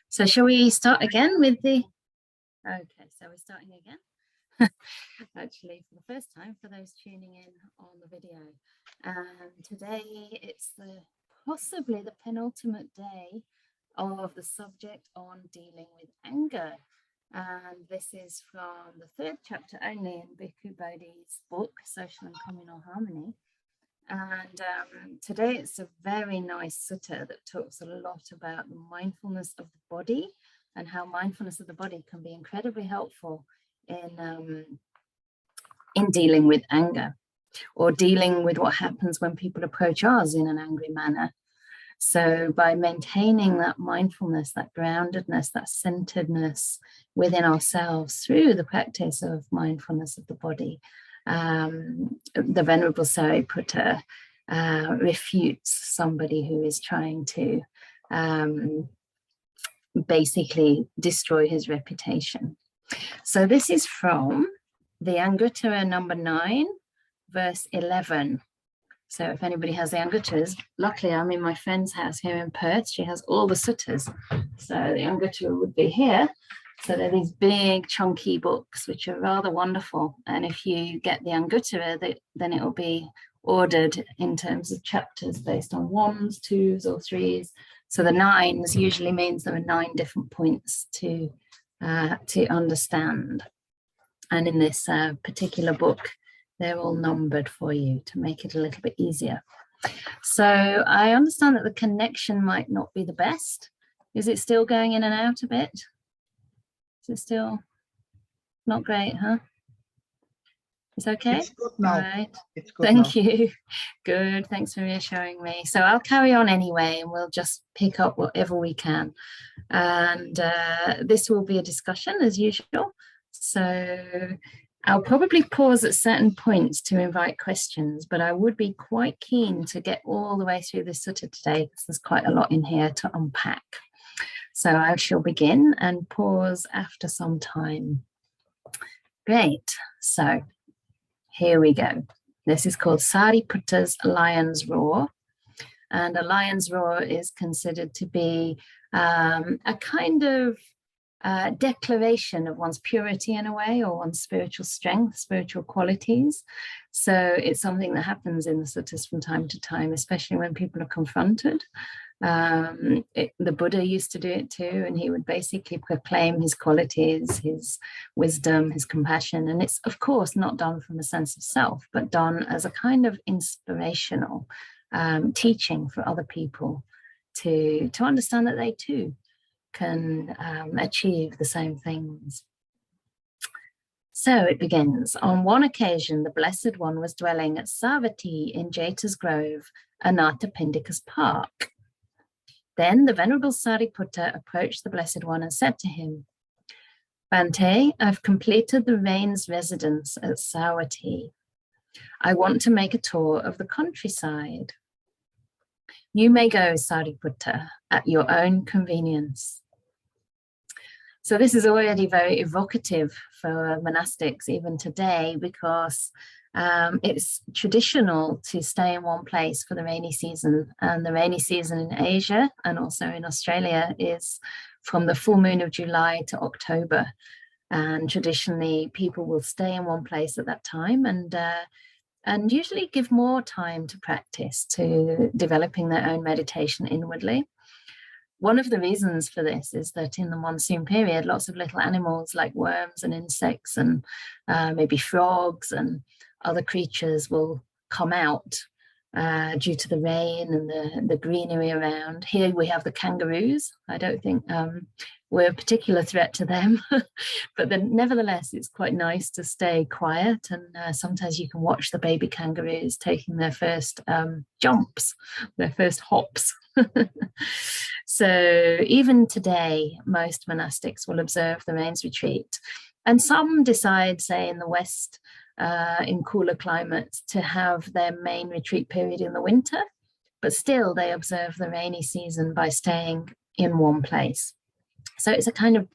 So shall we start again with the, okay, so we're starting again. Actually, for the first time for those tuning in on the video. And today it's possibly the penultimate day of the subject on dealing with anger. And this is from the third chapter only in Bhikkhu Bodhi's book, Social and Communal Harmony. And today it's a very nice sutta that talks a lot about the mindfulness of the body and how mindfulness of the body can be incredibly helpful in dealing with anger or dealing with what happens when people approach us in an angry manner. So by maintaining that mindfulness, that groundedness, that centeredness within ourselves through the practice of mindfulness of the body, the Venerable Sariputta refutes somebody who is trying to basically destroy his reputation. So this is from the Anguttara number 9, verse 11. So if anybody has the Anguttaras, luckily I'm in my friend's house here in Perth. She has all the suttas. So the Anguttara would be here. So they're these big chunky books, which are rather wonderful. And if you get the Anguttara, then it will be ordered in terms of chapters based on 1s, 2s, or 3s. So the 9s usually means there are 9 different points to understand. And in this particular book, they're all numbered for you to make it a little bit easier. So I understand that the connection might not be the best. Is it still going in and out a bit? Is it still not great, huh? It's okay? It's good now. Right. It's good Thank now. you. Good. Thanks for reassuring me. So I'll carry on anyway, and we'll just pick up whatever we can. And this will be a discussion as usual. So I'll probably pause at certain points to invite questions, but I would be quite keen to get all the way through the sutta today because there's quite a lot in here to unpack. So I shall begin and pause after some time. Great. So here we go. This is called Sariputta's Lion's Roar. And a lion's roar is considered to be a kind of declaration of one's purity in a way, or one's spiritual strength, spiritual qualities. So it's something that happens in the suttas from time to time, especially when people are confronted. The Buddha used to do it too, and he would basically proclaim his qualities, his wisdom, his compassion. And it's, of course, not done from a sense of self, but done as a kind of inspirational teaching for other people to understand that they too can achieve the same things. So it begins. On one occasion, the Blessed One was dwelling at Savatthi in Jeta's Grove, Anathapindika's park. Then the Venerable Sariputta approached the Blessed One and said to him, Bhante, I've completed the rain's residence at Savatthi. I want to make a tour of the countryside. You may go, Sariputta, at your own convenience. So this is already very evocative for monastics even today, because it's traditional to stay in one place for the rainy season. And the rainy season in Asia and also in Australia is from the full moon of July to October. And traditionally people will stay in one place at that time and usually give more time to practice, to developing their own meditation inwardly. One of the reasons for this is that in the monsoon period, lots of little animals like worms and insects and maybe frogs and other creatures will come out due to the rain and the greenery around. Here we have the kangaroos. I don't think we're a particular threat to them, but then nevertheless, it's quite nice to stay quiet. And sometimes you can watch the baby kangaroos taking their first jumps, their first hops. So even today, most monastics will observe the rains retreat. And some decide, say in the West, in cooler climates, to have their main retreat period in the winter, but still they observe the rainy season by staying in one place. So it's a kind of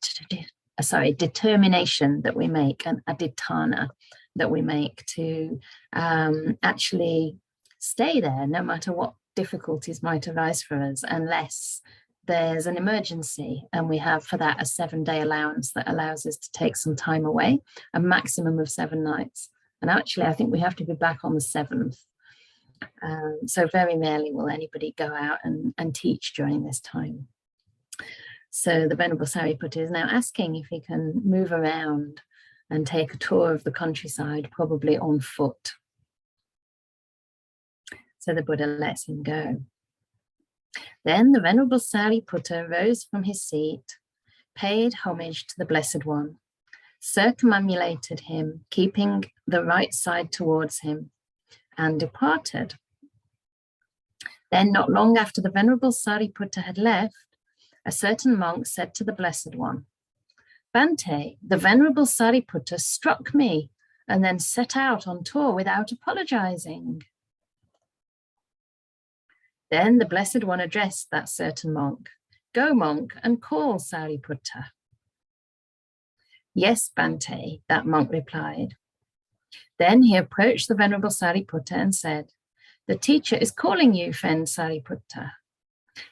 determination that we make, an adhitthana that we make to actually stay there no matter what difficulties might arise for us, unless there's an emergency, and we have for that a 7-day allowance that allows us to take some time away, a maximum of 7 nights. And actually, I think we have to be back on the 7th. So very rarely will anybody go out and teach during this time. So the Venerable Sariputta is now asking if he can move around and take a tour of the countryside, probably on foot. So the Buddha lets him go. Then the Venerable Sariputta rose from his seat, paid homage to the Blessed One, circumambulated him, keeping the right side towards him, and departed. Then, not long after the Venerable Sariputta had left, a certain monk said to the Blessed One, "Bhante, the Venerable Sariputta struck me and then set out on tour without apologizing." Then the Blessed One addressed that certain monk, "Go, monk, and call Sariputta." "Yes, Bhante," that monk replied. Then he approached the Venerable Sariputta and said, "The teacher is calling you, friend Sariputta."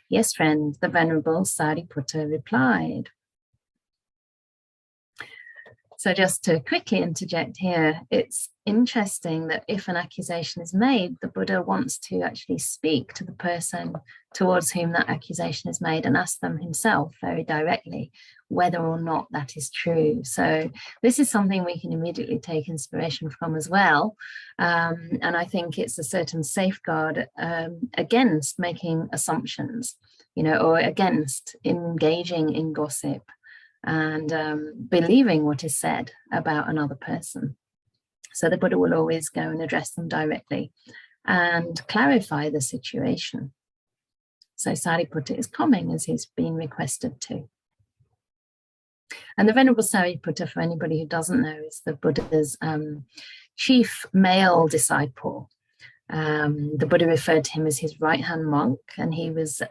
"Yes, friend," the Venerable Sariputta replied. So just to quickly interject here, it's interesting that if an accusation is made, the Buddha wants to actually speak to the person towards whom that accusation is made and ask them himself very directly whether or not that is true. So this is something we can immediately take inspiration from as well. And I think it's a certain safeguard against making assumptions, or against engaging in gossip and believing what is said about another person. So the Buddha will always go and address them directly and clarify the situation. So Sariputta is coming as he's been requested to. And the Venerable Sariputta, for anybody who doesn't know, is the Buddha's chief male disciple. The Buddha referred to him as his right-hand monk, and he was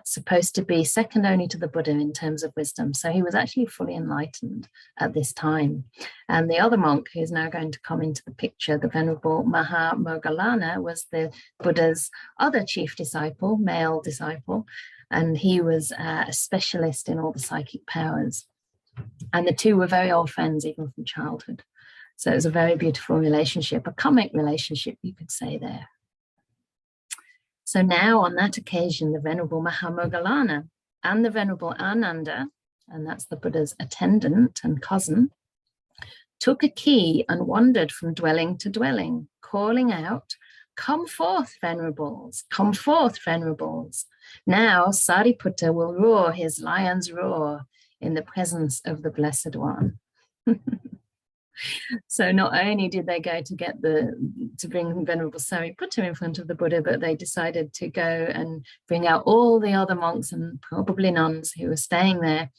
supposed to be second only to the Buddha in terms of wisdom. So he was actually fully enlightened at this time. And the other monk who is now going to come into the picture, the Venerable Moggallana, was the Buddha's other chief disciple, male disciple, and he was a specialist in all the psychic powers. And the two were very old friends, even from childhood. So it was a very beautiful relationship, a comic relationship, you could say there. So now on that occasion, the Venerable Moggallana and the Venerable Ananda, and that's the Buddha's attendant and cousin, took a key and wandered from dwelling to dwelling, calling out, "Come forth, venerables, come forth, venerables. Now Sariputta will roar his lion's roar in the presence of the Blessed One." So not only did they go to bring Venerable Sariputta in front of the Buddha, but they decided to go and bring out all the other monks and probably nuns who were staying there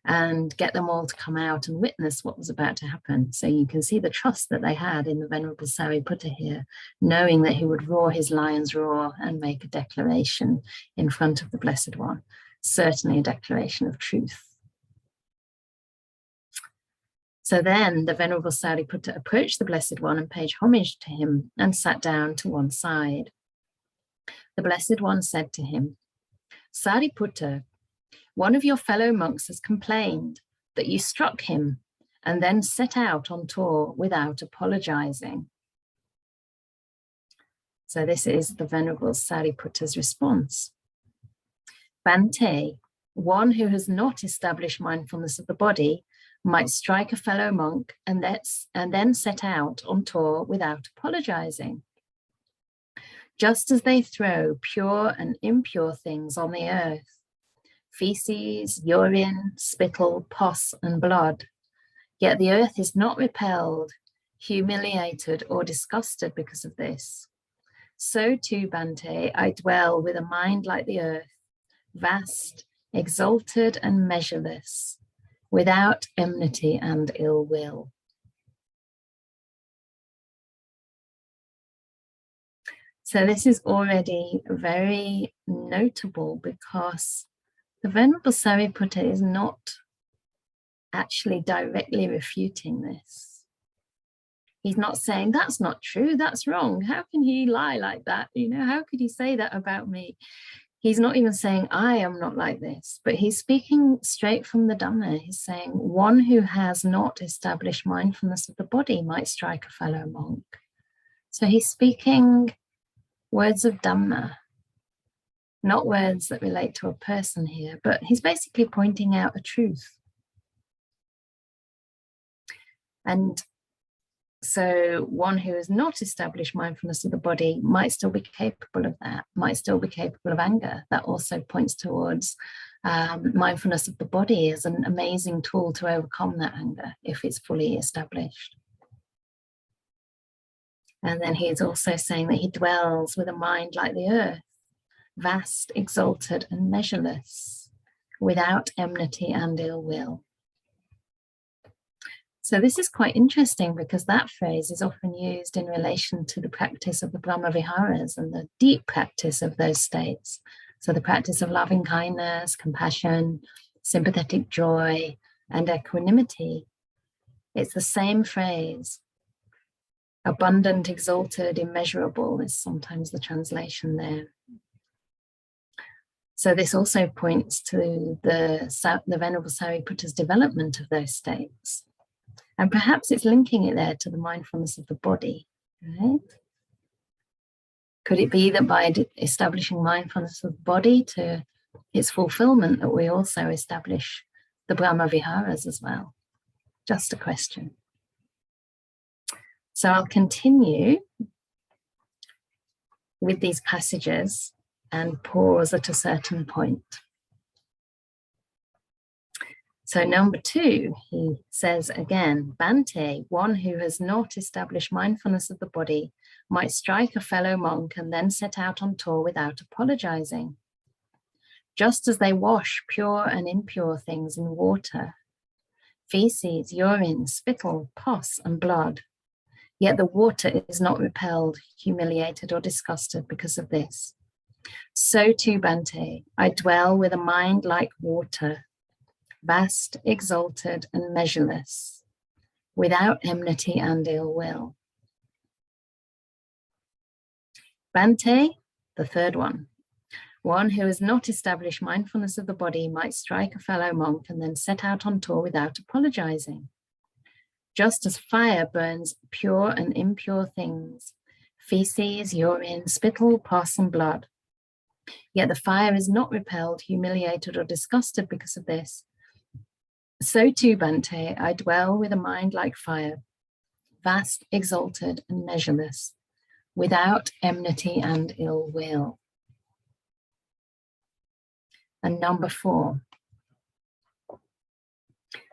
and get them all to come out and witness what was about to happen. So you can see the trust that they had in the Venerable Sariputta here, knowing that he would roar his lion's roar and make a declaration in front of the Blessed One, certainly a declaration of truth. So then the Venerable Sariputta approached the Blessed One and paid homage to him and sat down to one side. The Blessed One said to him, "Sariputta, one of your fellow monks has complained that you struck him and then set out on tour without apologizing." So this is the Venerable Sariputta's response. "Bhante, one who has not established mindfulness of the body might strike a fellow monk and then set out on tour without apologizing. Just as they throw pure and impure things on the earth, feces, urine, spittle, pus, and blood, yet the earth is not repelled, humiliated, or disgusted because of this. So too, Bhante, I dwell with a mind like the earth, vast, exalted, and measureless, without enmity and ill will." So this is already very notable because the Venerable Sariputta is not actually directly refuting this. He's not saying, "That's not true, that's wrong. How can he lie like that? How could he say that about me?" He's not even saying, I am not like this, but he's speaking straight from the Dhamma. He's saying, one who has not established mindfulness of the body might strike a fellow monk. So he's speaking words of Dhamma, not words that relate to a person here, but he's basically pointing out a truth. And so one who has not established mindfulness of the body might still be capable of that, might still be capable of anger. That also points towards mindfulness of the body as an amazing tool to overcome that anger if it's fully established. And then he's also saying that he dwells with a mind like the earth, vast, exalted, and measureless, without enmity and ill will. So this is quite interesting because that phrase is often used in relation to the practice of the Brahma Viharas and the deep practice of those states. So the practice of loving kindness, compassion, sympathetic joy, and equanimity. It's the same phrase. Abundant, exalted, immeasurable is sometimes the translation there. So this also points to the Venerable Sariputta's development of those states. And perhaps it's linking it there to the mindfulness of the body, right? Could it be that by establishing mindfulness of the body to its fulfillment that we also establish the Brahma Viharas as well? Just a question. So I'll continue with these passages and pause at a certain point. So number 2, he says again, Bhante, one who has not established mindfulness of the body, might strike a fellow monk and then set out on tour without apologizing. Just as they wash pure and impure things in water, feces, urine, spittle, pus, and blood, yet the water is not repelled, humiliated, or disgusted because of this. So too, Bhante, I dwell with a mind like water, vast, exalted, and measureless, without enmity and ill will. Bhante, the third one who has not established mindfulness of the body might strike a fellow monk and then set out on tour without apologizing. Just as fire burns pure and impure things, feces, urine, spittle, pus, and blood, yet the fire is not repelled, humiliated, or disgusted because of this. So too, Bhante, I dwell with a mind like fire, vast, exalted, and measureless, without enmity and ill will. And number 4,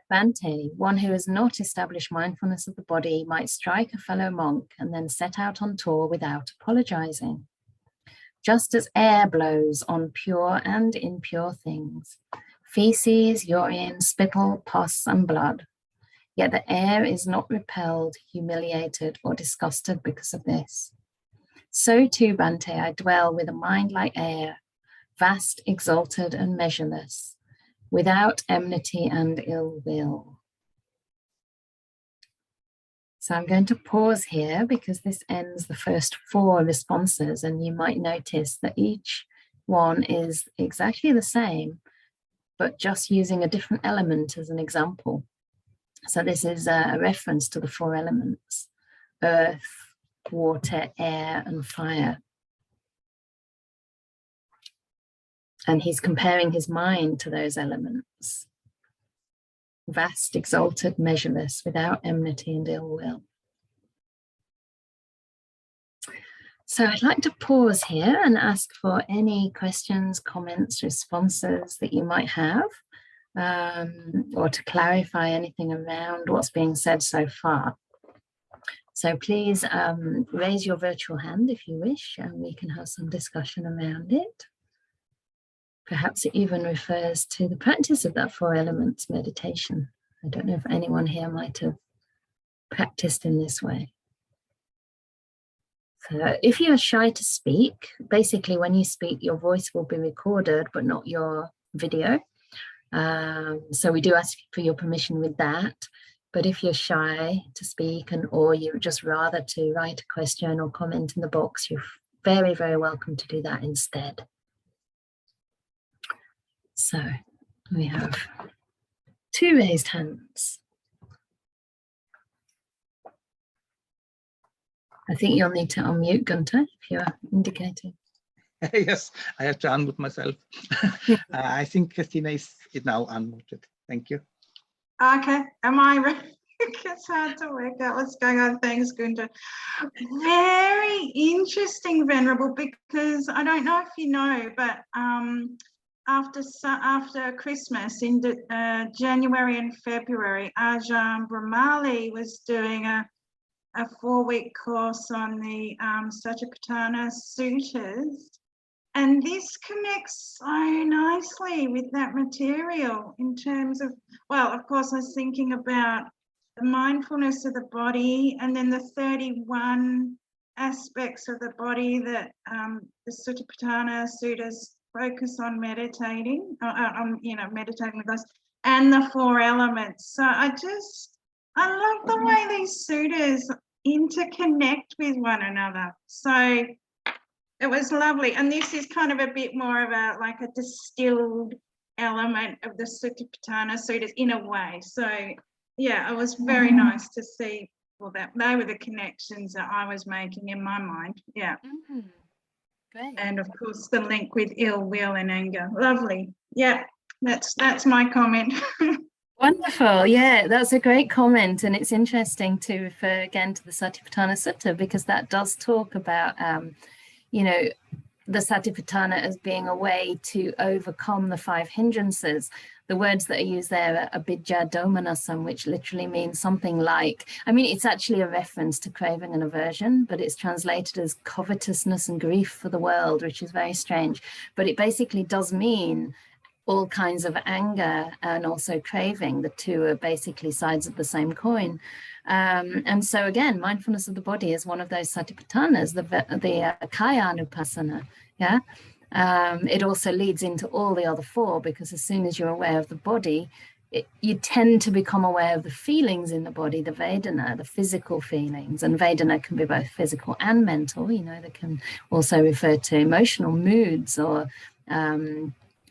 Bhante, one who has not established mindfulness of the body might strike a fellow monk and then set out on tour without apologizing. Just as air blows on pure and impure things, feces, urine, spittle, pus, and blood, yet the air is not repelled, humiliated, or disgusted because of this. So too, Bhante, I dwell with a mind like air, vast, exalted, and measureless, without enmity and ill will. So I'm going to pause here because this ends the first 4 responses, and you might notice that each one is exactly the same, but just using a different element as an example. So this is a reference to the 4 elements: earth, water, air, and fire. And he's comparing his mind to those elements. Vast, exalted, measureless, without enmity and ill will. So I'd like to pause here and ask for any questions, comments, responses that you might have, or to clarify anything around what's being said so far. So please raise your virtual hand if you wish, and we can have some discussion around it. Perhaps it even refers to the practice of that 4 elements meditation. I don't know if anyone here might have practiced in this way. So if you're shy to speak, basically when you speak, your voice will be recorded, but not your video. So we do ask for your permission with that. But if you're shy to speak or you'd just rather to write a question or comment in the box, you're very, very welcome to do that instead. So we have 2 raised hands. I think you'll need to unmute, Gunter, if you're indicating. Yes, I have to unmute myself. I think Christina is now unmuted. Thank you. Okay, am I ready? It's hard to work out what's going on. Thanks, Gunter. Very interesting, Venerable, because I don't know if you know, but after Christmas in January and February, Ajahn Brahmali was doing a 4-week course on the Satipatthana Suttas. And this connects so nicely with that material in terms of, well, of course, I was thinking about the mindfulness of the body and then the 31 aspects of the body that the Satipatthana Suttas focus on meditating, meditating with us, and the 4 elements. So I love the way these suttas interconnect with one another. So it was lovely. And this is kind of a bit more of like a distilled element of the Satipatthana Suttas in a way. So yeah, it was very nice to see. Well, that they were the connections that I was making in my mind. Yeah. Great. And of course the link with ill will and anger. Lovely. Yeah, that's my comment. Wonderful. Yeah, that's a great comment. And it's interesting to refer again to the Satipatthana Sutta, because that does talk about the Satipatthana as being a way to overcome the 5 hindrances. The words that are used there are abhijja domanasam, which literally means something like, it's actually a reference to craving and aversion, but it's translated as covetousness and grief for the world, which is very strange. But it basically does mean all kinds of anger and also craving. The 2 are basically sides of the same coin. And so again, mindfulness of the body is one of those satipatthanas, the kaya anupassana. Yeah. It also leads into all the other 4, because as soon as you're aware of the body, you tend to become aware of the feelings in the body, the Vedana, the physical feelings. And Vedana can be both physical and mental. They can also refer to emotional moods or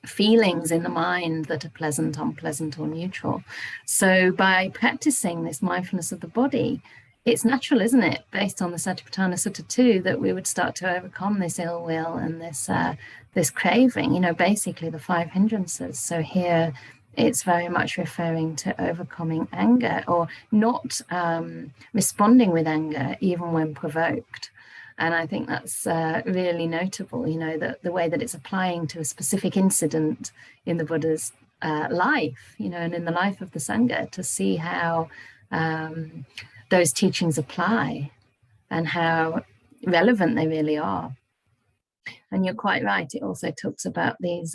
feelings in the mind that are pleasant, unpleasant, or neutral. So by practicing this mindfulness of the body, it's natural, isn't it, based on the Satipatthana Sutta 2, that we would start to overcome this ill will and this craving, basically the 5 hindrances. So here it's very much referring to overcoming anger, or not responding with anger even when provoked. And I think that's really notable, that the way that it's applying to a specific incident in the Buddha's life, and in the life of the Sangha, to see how those teachings apply and how relevant they really are. And you're quite right, it also talks about these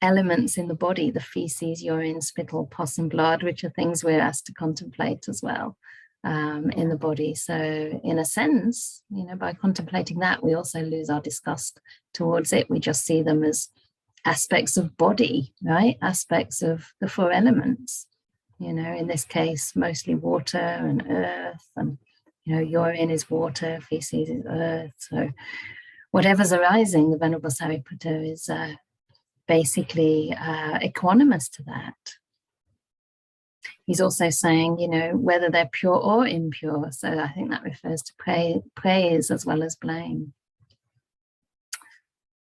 elements in the body, the feces, urine, spittle, pus and blood, which are things we're asked to contemplate as well. In the body. So in a sense, by contemplating that, we also lose our disgust towards it. We just see them as aspects of body, right? Aspects of the 4 elements, in this case, mostly water and earth, and, urine is water, feces is earth. So whatever's arising, the Venerable Sariputta is basically equanimous to that. He's also saying, whether they're pure or impure. So I think that refers to praise as well as blame.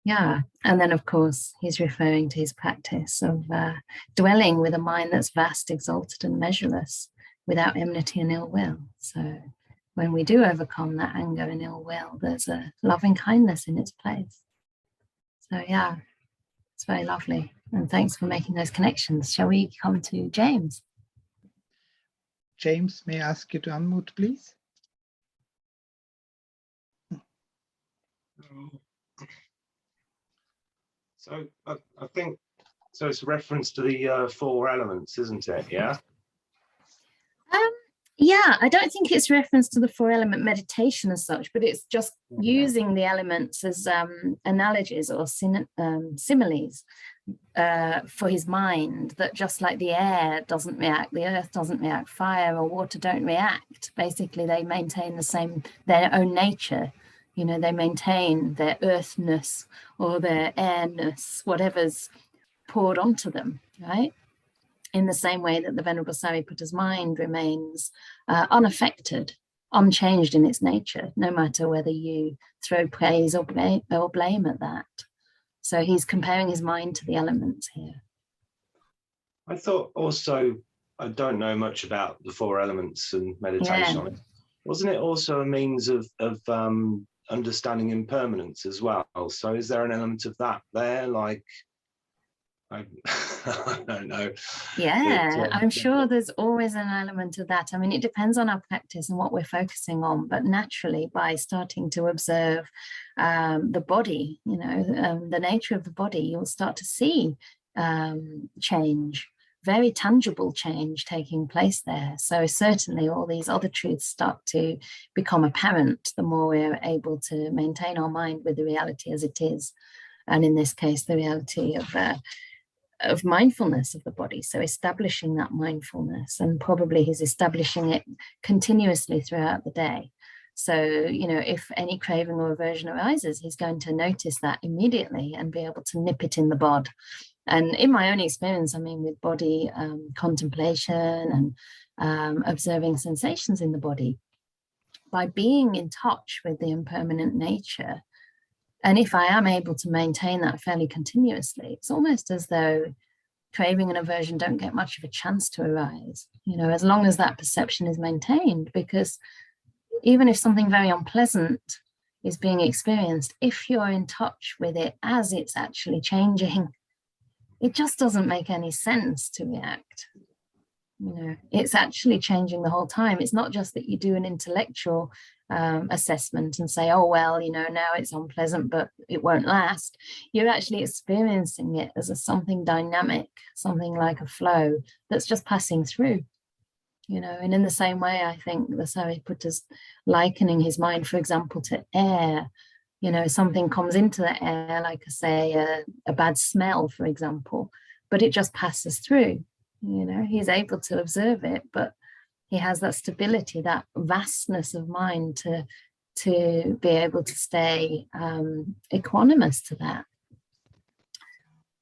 Yeah. And then, of course, he's referring to his practice of dwelling with a mind that's vast, exalted and measureless, without enmity and ill will. So when we do overcome that anger and ill will, there's a loving kindness in its place. So yeah, it's very lovely. And thanks for making those connections. Shall we come to James? James, may I ask you to unmute, please? So I think, so it's a reference to the 4 elements, isn't it? Yeah. Yeah, I don't think it's reference to the 4 element meditation as such, but it's just using the elements as analogies or similes for his mind, that just like the air doesn't react, the earth doesn't react, fire or water don't react. Basically, they maintain their own nature. They maintain their earthness or their airness, whatever's poured onto them, right? In the same way that the Venerable Sariputta's mind remains unaffected, unchanged in its nature, no matter whether you throw praise or blame at that. So he's comparing his mind to the elements here. I thought also, I don't know much about the 4 elements and meditation on it. Wasn't it also a means of understanding impermanence as well? So is there an element of that there? Like, I don't know. Yeah, I'm sure there's always an element of that. I mean, it depends on our practice and what we're focusing on, but naturally by starting to observe the body, you know, the nature of the body, you'll start to see change, very tangible change taking place there. So certainly all these other truths start to become apparent the more we're able to maintain our mind with the reality as it is. And in this case, the reality of mindfulness of the body. So establishing that mindfulness, and probably he's establishing it continuously throughout the day. So, you know, if any craving or aversion arises, he's going to notice that immediately and be able to nip it in the bud. And in my own experience, I mean, with body contemplation and observing sensations in the body, by being in touch with the impermanent nature, and if I am able to maintain that fairly continuously, it's almost as though craving and aversion don't get much of a chance to arise, you know, as long as that perception is maintained. Because even if something very unpleasant is being experienced, if you're in touch with it as it's actually changing, it just doesn't make any sense to react. You know, it's actually changing the whole time. It's not just that you do an intellectual assessment and say, oh, well, you know, now it's unpleasant, but it won't last. You're actually experiencing it as something dynamic, something like a flow that's just passing through, you know. And in the same way, I think the Sariputta's likening his mind, for example, to air. You know, something comes into the air, like I say, a bad smell, for example, but it just passes through. You know, he's able to observe it, but he has that stability, that vastness of mind to be able to stay equanimous to that.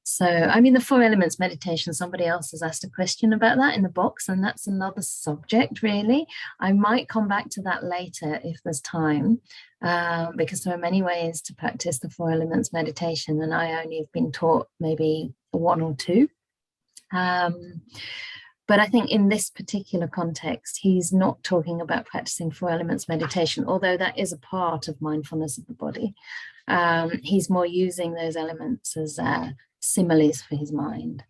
So, I mean, the 4 elements meditation, somebody else has asked a question about that in the box, and that's another subject, really. I might come back to that later if there's time, because there are many ways to practice the 4 elements meditation, and I only have been taught maybe 1 or 2. But I think in this particular context, he's not talking about practicing 4 elements meditation, although that is a part of mindfulness of the body. He's more using those elements as similes for his mind.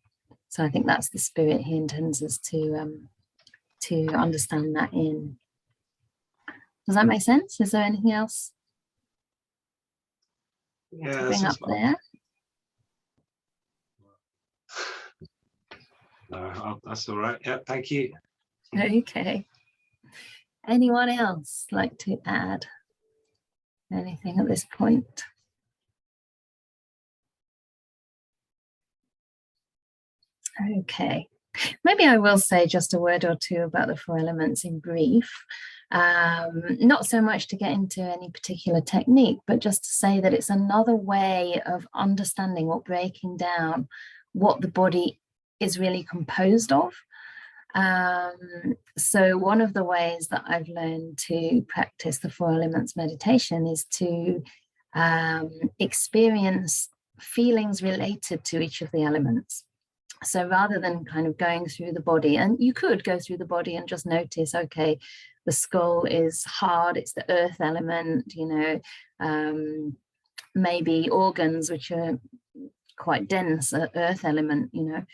So I think that's the spirit he intends us to understand that in. Does that make sense? Is there anything else to bring up there? No, that's all right. Yeah, thank you. Okay. Anyone else like to add anything at this point? Okay. Maybe I will say just a word or 2 about the 4 elements in brief. Not so much to get into any particular technique, but just to say that it's another way of understanding or breaking down what the body is really composed of. So one of the ways that I've learned to practice the 4 elements meditation is to experience feelings related to each of the elements. So rather than kind of going through the body, and you could go through the body and just notice, okay, the skull is hard, it's the earth element, you know, maybe organs which are quite dense, earth element, you know.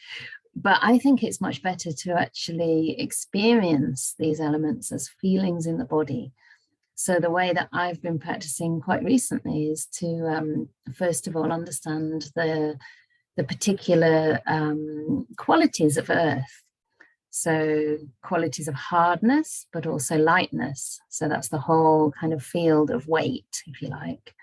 But I think it's much better to actually experience these elements as feelings in the body. So the way that I've been practicing quite recently is to first of all understand the particular qualities of earth. So qualities of hardness, but also lightness. So that's the whole kind of field of weight, if you like.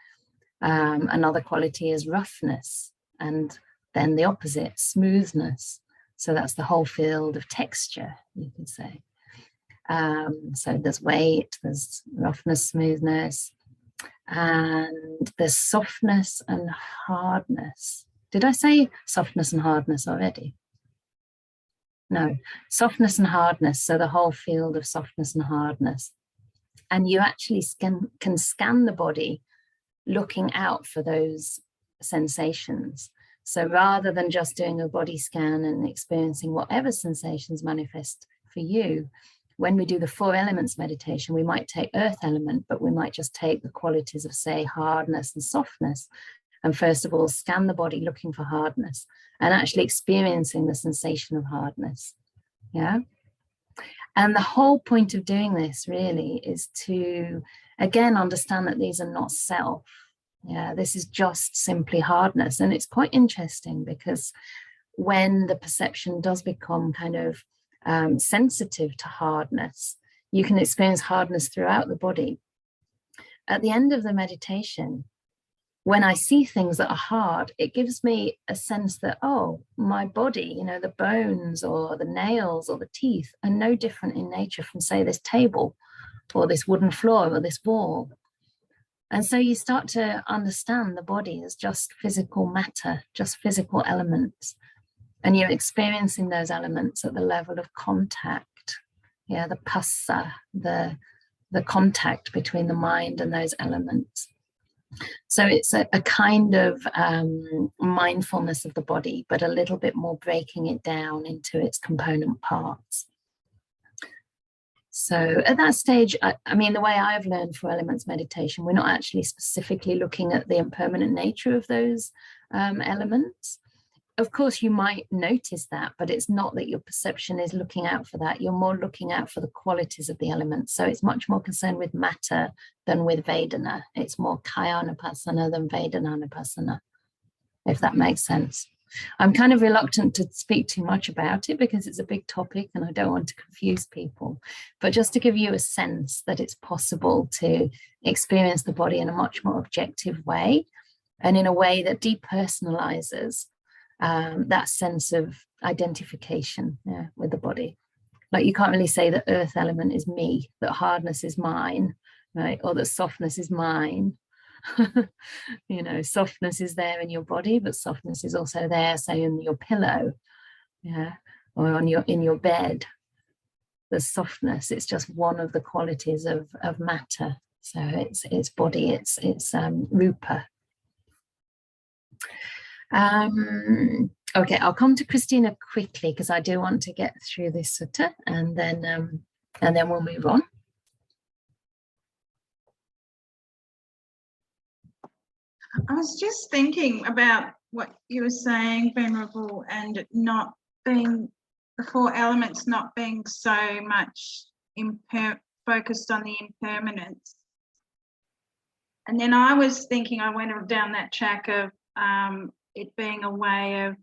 Another quality is roughness, and then the opposite, smoothness. So that's the whole field of texture, you could say. So there's weight, there's roughness, smoothness, and there's softness and hardness. Did I say softness and hardness already? No, softness and hardness. So the whole field of softness and hardness. And you actually can scan the body looking out for those sensations. So rather than just doing a body scan and experiencing whatever sensations manifest for you, when we do the 4 elements meditation, we might take earth element, but we might just take the qualities of, say, hardness and softness. And first of all, scan the body looking for hardness and actually experiencing the sensation of hardness. Yeah. And the whole point of doing this really is to, again, understand that these are not self. Yeah, this is just simply hardness. And it's quite interesting because when the perception does become kind of sensitive to hardness, you can experience hardness throughout the body. At the end of the meditation, when I see things that are hard, it gives me a sense that, oh, my body, you know, the bones or the nails or the teeth are no different in nature from, say, this table or this wooden floor or this wall. And so you start to understand the body as just physical matter, just physical elements. And you're experiencing those elements at the level of contact. Yeah, the passa, the contact between the mind and those elements. So it's a kind of mindfulness of the body, but a little bit more breaking it down into its component parts. So at that stage, I mean, the way I've learned 4 elements meditation, we're not actually specifically looking at the impermanent nature of those elements. Of course, you might notice that, but it's not that your perception is looking out for that. You're more looking out for the qualities of the elements. So it's much more concerned with matter than with Vedana. It's more Kaya-anupassana than Vedana-anupassana, if that makes sense. I'm kind of reluctant to speak too much about it because it's a big topic and I don't want to confuse people. But just to give you a sense that it's possible to experience the body in a much more objective way and in a way that depersonalizes that sense of identification with the body. Like you can't really say that earth element is me, that hardness is mine, right? Or that softness is mine. You know, softness is there in your body, but softness is also there, say, in your pillow, yeah, or on in your bed. The softness, it's just one of the qualities of matter. So it's body, it's rupa. Okay, I'll come to Christina quickly because I do want to get through this sutta, and then we'll move on. I was just thinking about what you were saying, Venerable, and not being, the 4 elements not being so much focused on the impermanence. And then I was thinking, I went down that track of it being a way of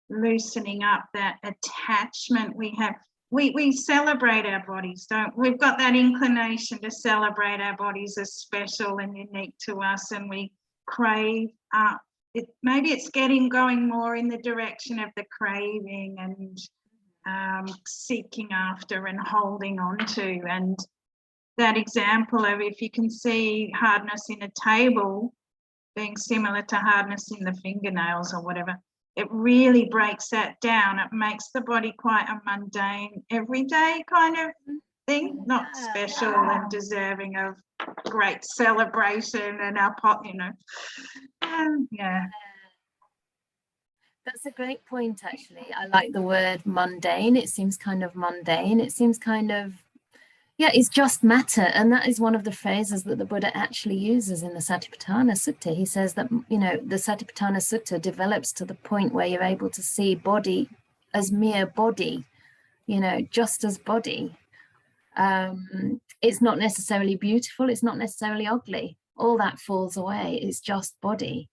loosening up that attachment we have. We celebrate our bodies, don't we? We've got that inclination to celebrate our bodies as special and unique to us, and we crave up. Maybe it's going more in the direction of the craving and seeking after and holding on to. And that example of, if you can see hardness in a table being similar to hardness in the fingernails or whatever, it really breaks that down. It makes the body quite a mundane, everyday kind of thing, not special and deserving of great celebration and our pot, you know. Yeah. That's a great point, actually. I like the word mundane. It seems kind of mundane. It seems kind of, yeah, it's just matter. And that is one of the phrases that the Buddha actually uses in the Satipatthana Sutta. He says that, you know, the Satipatthana Sutta develops to the point where you're able to see body as mere body, you know, just as body. It's not necessarily beautiful. It's not necessarily ugly. All that falls away. It's just body.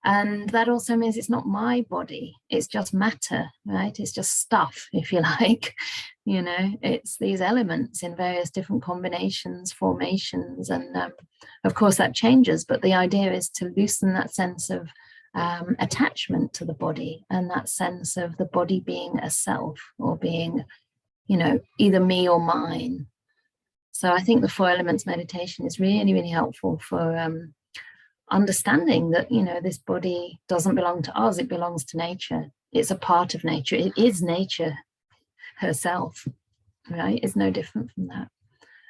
And that also means it's not my body. It's just matter, right? It's just stuff, if you like. You know, it's these elements in various different combinations, formations, and of course that changes. But the idea is to loosen that sense of attachment to the body and that sense of the body being a self or being, you know, either me or mine. So I think the 4 elements meditation is really, really helpful for understanding that, you know, this body doesn't belong to us, it belongs to nature. It's a part of nature. It is nature herself, right? It's no different from that.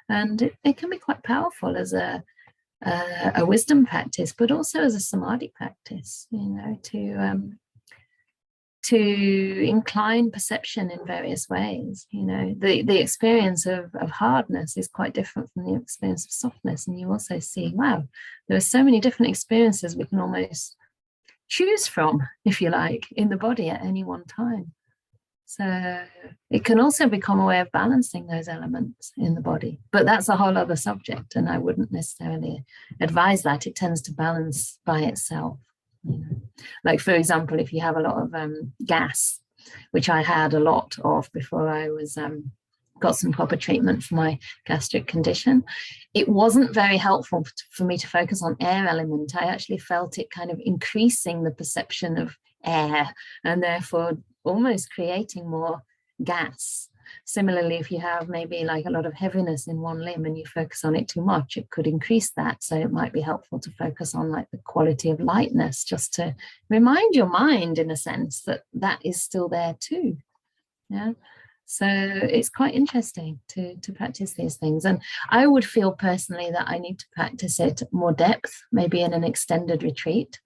And it can be quite powerful as a wisdom practice, but also as a samadhi practice, you know, to incline perception in various ways. You know, the experience of hardness is quite different from the experience of softness. And you also see, wow, there are so many different experiences we can almost choose from, if you like, in the body at any one time. So it can also become a way of balancing those elements in the body, but that's a whole other subject, and I wouldn't necessarily advise that. It tends to balance by itself. You know, like, for example, if you have a lot of gas, which I had a lot of before I was got some proper treatment for my gastric condition, it wasn't very helpful for me to focus on air element. I actually felt it kind of increasing the perception of air, and therefore almost creating more gas. Similarly, if you have maybe like a lot of heaviness in one limb and you focus on it too much, it could increase that. So it might be helpful to focus on like the quality of lightness, just to remind your mind, in a sense, that that is still there too. Yeah. So it's quite interesting to practice these things. And I would feel personally that I need to practice it more depth, maybe in an extended retreat.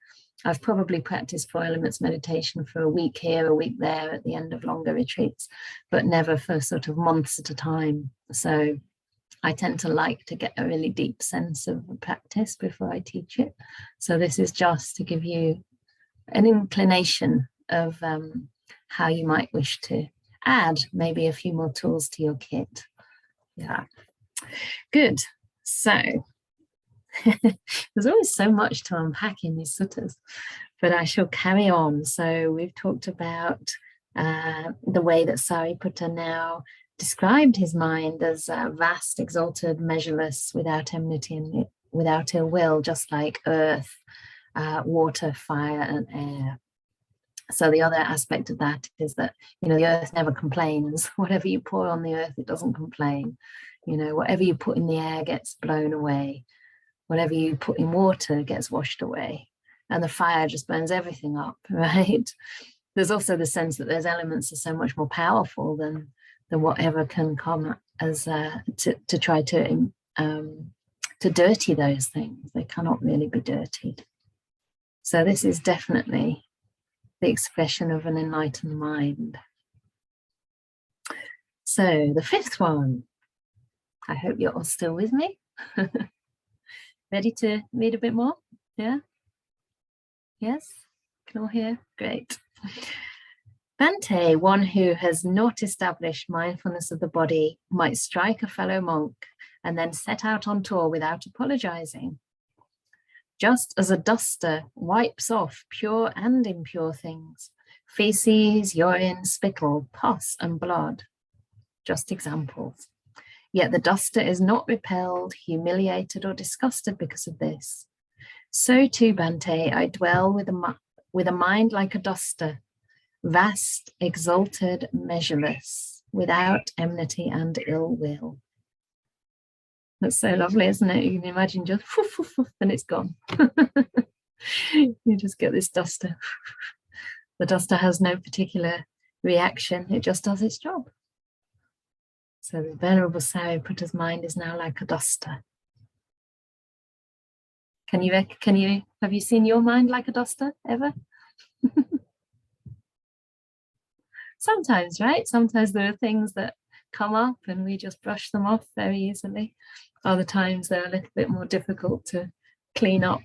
I've probably practiced 4 elements meditation for a week here, a week there at the end of longer retreats, but never for sort of months at a time. So I tend to like to get a really deep sense of the practice before I teach it. So this is just to give you an inclination of how you might wish to add maybe a few more tools to your kit. Yeah, good. So there's always so much to unpack in these suttas, but I shall carry on. So we've talked about the way that Sariputta now described his mind as vast, exalted, measureless, without enmity and without ill will, just like earth, water, fire, and air. So the other aspect of that is that, you know, the earth never complains. Whatever you pour on the earth, it doesn't complain. You know, whatever you put in the air gets blown away. Whatever you put in water gets washed away, and the fire just burns everything up, right? There's also the sense that those elements are so much more powerful than whatever can come as to try to dirty those things. They cannot really be dirtied. So this is definitely the expression of an enlightened mind. So the 5th one, I hope you're all still with me. Ready to read a bit more? Yeah? Yes? Can all hear? Great. Bhante, one who has not established mindfulness of the body, might strike a fellow monk and then set out on tour without apologizing. Just as a duster wipes off pure and impure things, feces, urine, spittle, pus, and blood. Just examples. Yet the duster is not repelled, humiliated, or disgusted because of this. So too, Bhante, I dwell with a mind like a duster, vast, exalted, measureless, without enmity and ill will. That's so lovely, isn't it? You can imagine just woof, woof, woof, and it's gone. You just get this duster. The duster has no particular reaction. It just does its job. So the Venerable Sariputta's mind is now like a duster. Have you seen your mind like a duster ever? Sometimes, right? Sometimes there are things that come up and we just brush them off very easily. Other times they're a little bit more difficult to clean up.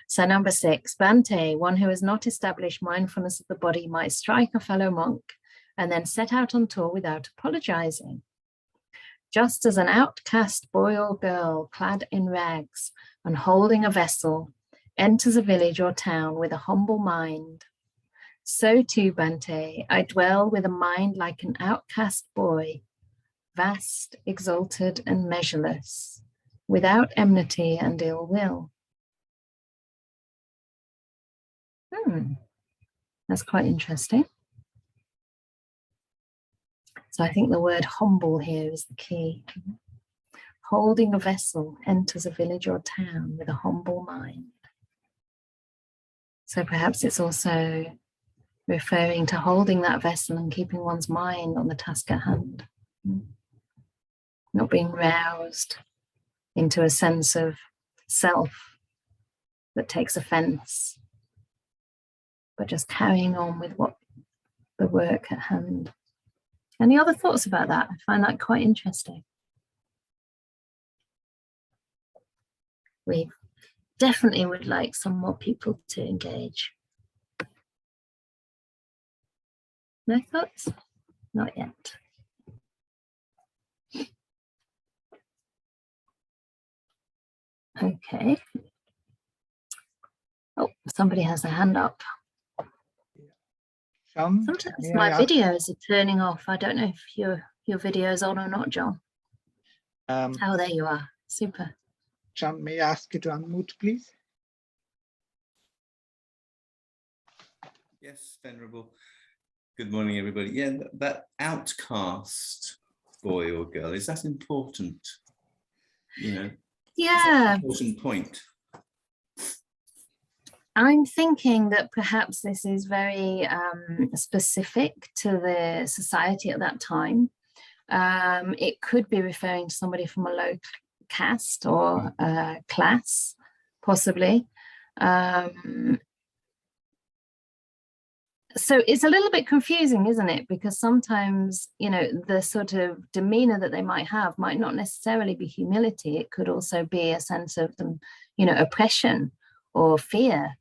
So number 6, Bhante, one who has not established mindfulness of the body, might strike a fellow monk and then set out on tour without apologizing. Just as an outcast boy or girl clad in rags and holding a vessel enters a village or town with a humble mind, so too, Bhante, I dwell with a mind like an outcast boy, vast, exalted, and measureless, without enmity and ill will. That's quite interesting. So I think the word humble here is the key. holding a vessel, enters a village or town with a humble mind. So perhaps it's also referring to holding that vessel and keeping one's mind on the task at hand, not being roused into a sense of self that takes offense, but just carrying on with what the work at hand. Any other thoughts about that? I find that quite interesting. We definitely would like some more people to engage. No thoughts? Not yet. Okay. Oh, somebody has a hand up. John, Sometimes may my I ask- videos are turning off. I don't know if your video is on or not, John. Oh, there you are. Super. John, may I ask you to unmute, please? Yes, Venerable. Good morning, everybody. Yeah, that outcast boy or girl, is that important? You know, Yeah. important point. I'm thinking that perhaps this is very specific to the society at that time. It could be referring to somebody from a low caste or class, possibly. So it's a little bit confusing, isn't it? Because sometimes, you know, the sort of demeanor that they might have might not necessarily be humility. It could also be a sense of them, you know, oppression or fear.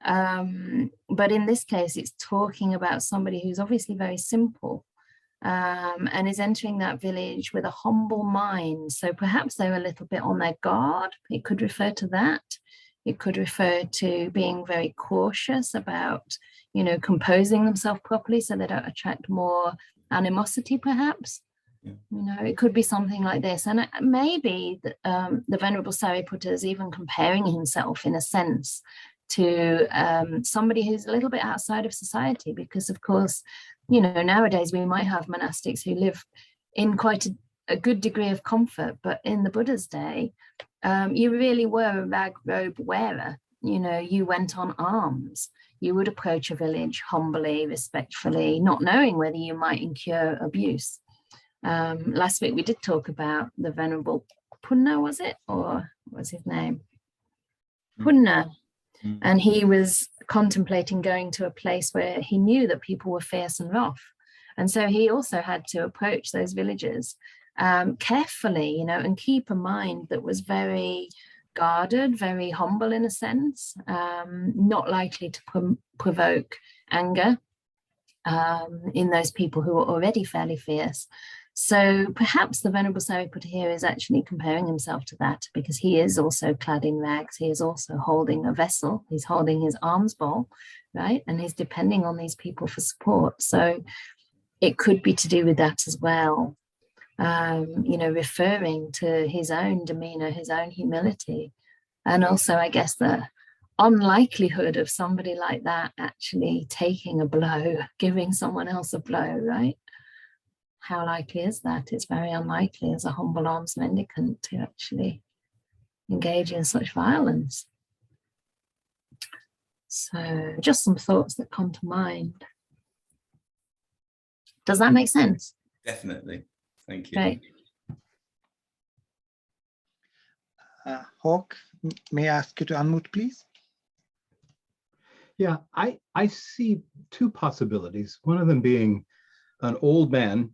But in this case, it's talking about somebody who's obviously very simple and is entering that village with a humble mind. So perhaps they're a little bit on their guard. It could refer to that. It could refer to being very cautious about, you know, composing themselves properly so they don't attract more animosity, perhaps. Yeah. You know, it could be something like this. And maybe the Venerable Sariputta is even comparing himself in a sense to somebody who's a little bit outside of society, because of course, you know, nowadays we might have monastics who live in quite a good degree of comfort, but in the Buddha's day, you really were a rag robe wearer. You know, you went on alms. You would approach a village humbly, respectfully, not knowing whether you might incur abuse. Last week we did talk about the Venerable Punna, was it? Or what was his name? Punna. And he was contemplating going to a place where he knew that people were fierce and rough. And so he also had to approach those villages carefully, you know, and keep a mind that was very guarded, very humble in a sense, not likely to provoke anger in those people who were already fairly fierce. So perhaps the Venerable Sariputta here is actually comparing himself to that, because he is also clad in rags. He is also holding a vessel. He's holding his alms bowl, right? And he's depending on these people for support. So it could be to do with that as well. You know, referring to his own demeanor, his own humility. And also, I guess, the unlikelihood of somebody like that actually taking a blow, giving someone else a blow, right? How likely is that? It's very unlikely as a humble alms mendicant to actually engage in such violence. So just some thoughts that come to mind. Does that make sense? Definitely. Thank you. Right. Hawk, may I ask you to unmute, please? Yeah, I see two possibilities. One of them being an old man,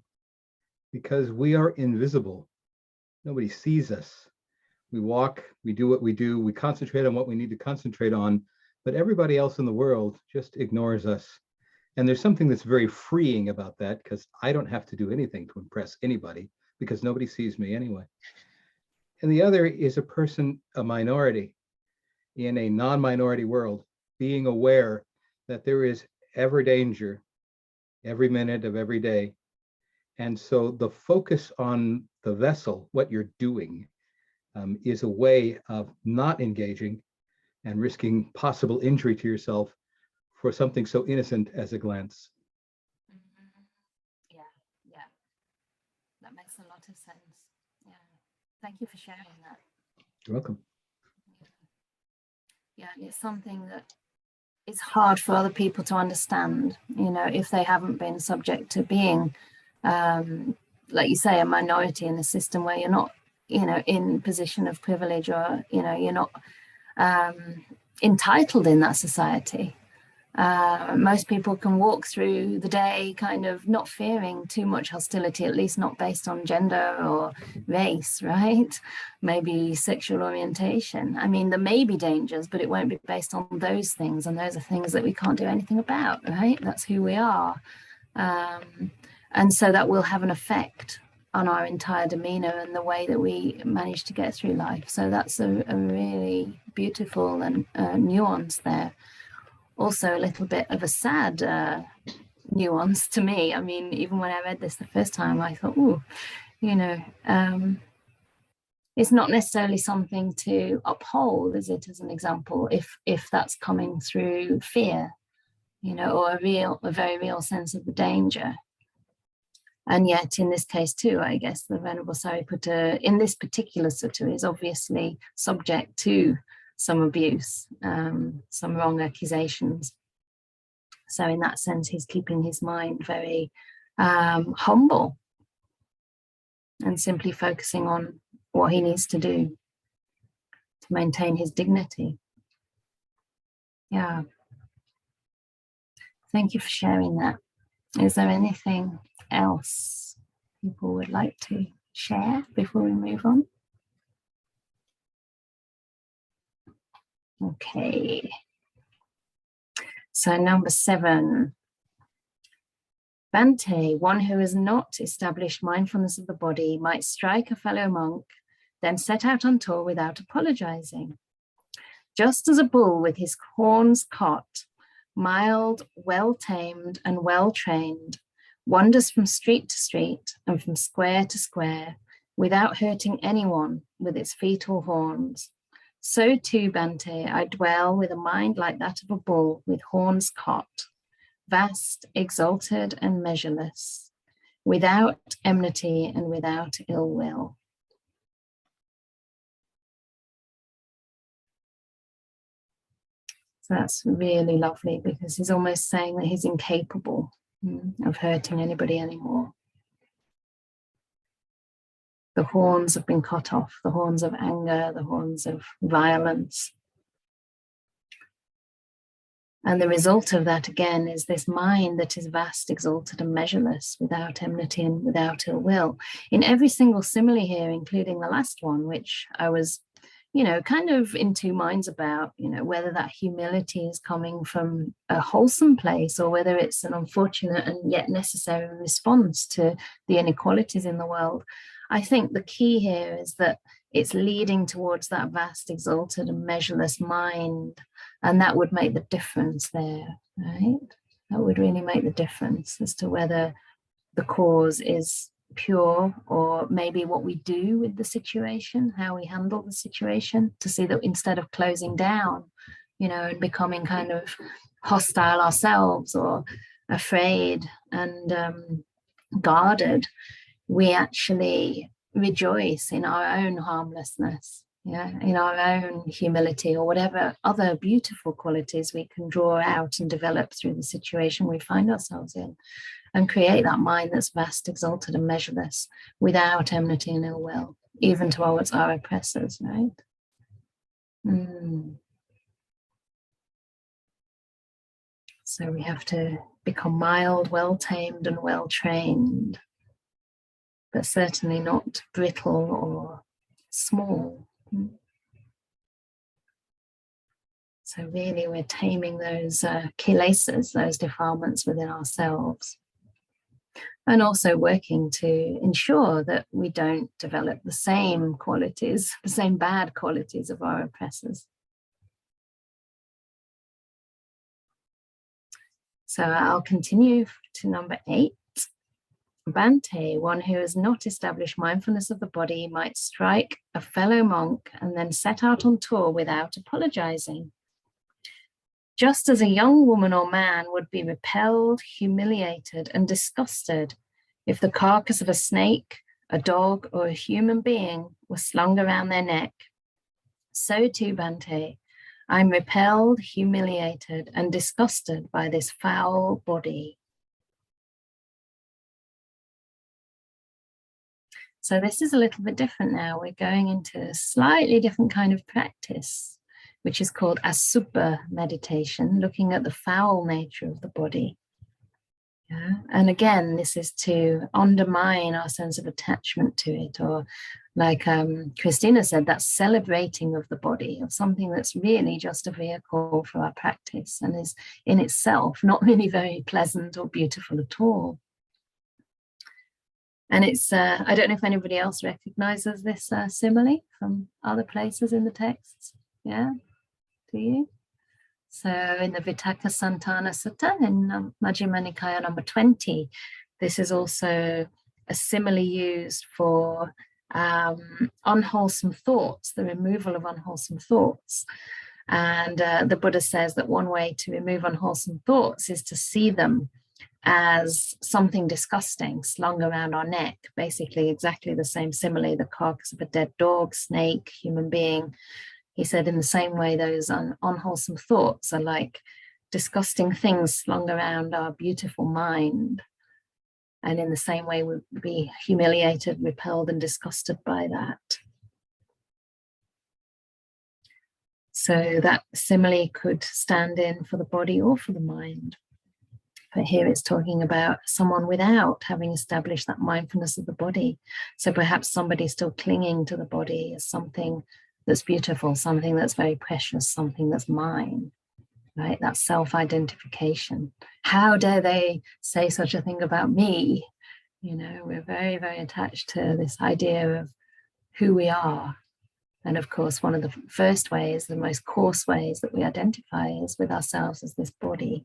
because we are invisible. Nobody sees us. We walk, we do what we do, we concentrate on what we need to concentrate on, but everybody else in the world just ignores us. And there's something that's very freeing about that, because I don't have to do anything to impress anybody, because nobody sees me anyway. And the other is a person, a minority in a non-minority world, being aware that there is ever danger every minute of every day. And so the focus on the vessel, what you're doing, is a way of not engaging and risking possible injury to yourself for something so innocent as a glance. Yeah, that makes a lot of sense. Yeah. Thank you for sharing that. You're welcome. Yeah, it's something that it's hard for other people to understand, you know, if they haven't been subject to being, like you say, a minority in a system where you're not, you know, in position of privilege, or, you know, you're not entitled in that society. Most people can walk through the day kind of not fearing too much hostility, at least not based on gender or race, right? Maybe sexual orientation. I mean, there may be dangers, but it won't be based on those things. And those are things that we can't do anything about, right? That's who we are. And so that will have an effect on our entire demeanor and the way that we manage to get through life. So that's a really beautiful and nuance there. Also a little bit of a sad nuance to me. I mean, even when I read this the first time, I thought, oh, you know, it's not necessarily something to uphold, is it, as an example, if that's coming through fear, you know, or a very real sense of the danger. And yet in this case too, I guess the Venerable Sariputta in this particular sutta is obviously subject to some abuse, some wrong accusations. So in that sense, he's keeping his mind very humble and simply focusing on what he needs to do to maintain his dignity. Yeah. Thank you for sharing that. Is there anything else people would like to share before we move on? Okay. So number 7. Bhante, one who has not established mindfulness of the body, might strike a fellow monk, then set out on tour without apologizing. Just as a bull with his horns caught, mild, well-tamed and well-trained, wanders from street to street and from square to square without hurting anyone with its feet or horns, so too, Bhante, I dwell with a mind like that of a bull with horns caught, vast, exalted and measureless, without enmity and without ill will. So that's really lovely, because he's almost saying that he's incapable of hurting anybody anymore. The horns have been cut off, the horns of anger, the horns of violence. And the result of that, again, is this mind that is vast, exalted and measureless, without enmity and without ill will. In every single simile here, including the last one, which I was, you know, kind of in two minds about, you know, whether that humility is coming from a wholesome place or whether it's an unfortunate and yet necessary response to the inequalities in the world. I think the key here is that it's leading towards that vast, exalted and measureless mind. And that would make the difference there, right? That would really make the difference as to whether the cause is pure or maybe what we do with the situation, how we handle the situation, to see that instead of closing down, you know, and becoming kind of hostile ourselves or afraid and guarded, we actually rejoice in our own harmlessness, yeah, in our own humility or whatever other beautiful qualities we can draw out and develop through the situation we find ourselves in, and create that mind that's vast, exalted and measureless, without enmity and ill will, even towards our oppressors, right? So we have to become mild, well-tamed and well-trained, but certainly not brittle or small. So really we're taming those kilesas, those defilements within ourselves, and also working to ensure that we don't develop the same qualities, the same bad qualities of our oppressors. So I'll continue to number 8. Bhante, one who has not established mindfulness of the body, might strike a fellow monk and then set out on tour without apologizing. Just as a young woman or man would be repelled, humiliated, and disgusted if the carcass of a snake, a dog or a human being was slung around their neck, so too, Bhante, I'm repelled, humiliated, and disgusted by this foul body. So this is a little bit different now. We're going into a slightly different kind of practice, which is called asubha meditation, looking at the foul nature of the body. Yeah? And again, this is to undermine our sense of attachment to it, or like Christina said, that celebrating of the body, of something that's really just a vehicle for our practice and is in itself not really very pleasant or beautiful at all. And it's, I don't know if anybody else recognizes this simile from other places in the texts. Yeah, do you? So in the Vitakka Santana Sutta in Majjhima Nikaya number 20, this is also a simile used for unwholesome thoughts, the removal of unwholesome thoughts. And the Buddha says that one way to remove unwholesome thoughts is to see them as something disgusting slung around our neck, basically exactly the same simile, the carcass of a dead dog, snake, human being. He said in the same way, those unwholesome thoughts are like disgusting things slung around our beautiful mind. And in the same way, we'd be humiliated, repelled, and disgusted by that. So that simile could stand in for the body or for the mind. But here it's talking about someone without having established that mindfulness of the body. So perhaps somebody still clinging to the body as something that's beautiful, something that's very precious, something that's mine, right? That self-identification. How dare they say such a thing about me? You know, we're very, very attached to this idea of who we are. And of course, one of the first ways, the most coarse ways that we identify is with ourselves as this body.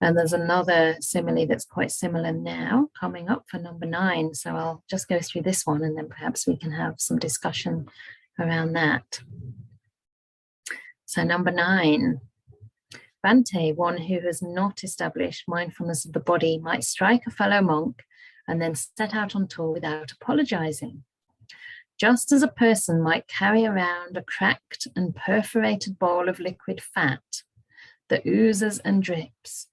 And there's another simile that's quite similar now coming up for number 9. So I'll just go through this one and then perhaps we can have some discussion around that. So number 9, Bhante, one who has not established mindfulness of the body might strike a fellow monk and then set out on tour without apologizing. Just as a person might carry around a cracked and perforated bowl of liquid fat that oozes and drips,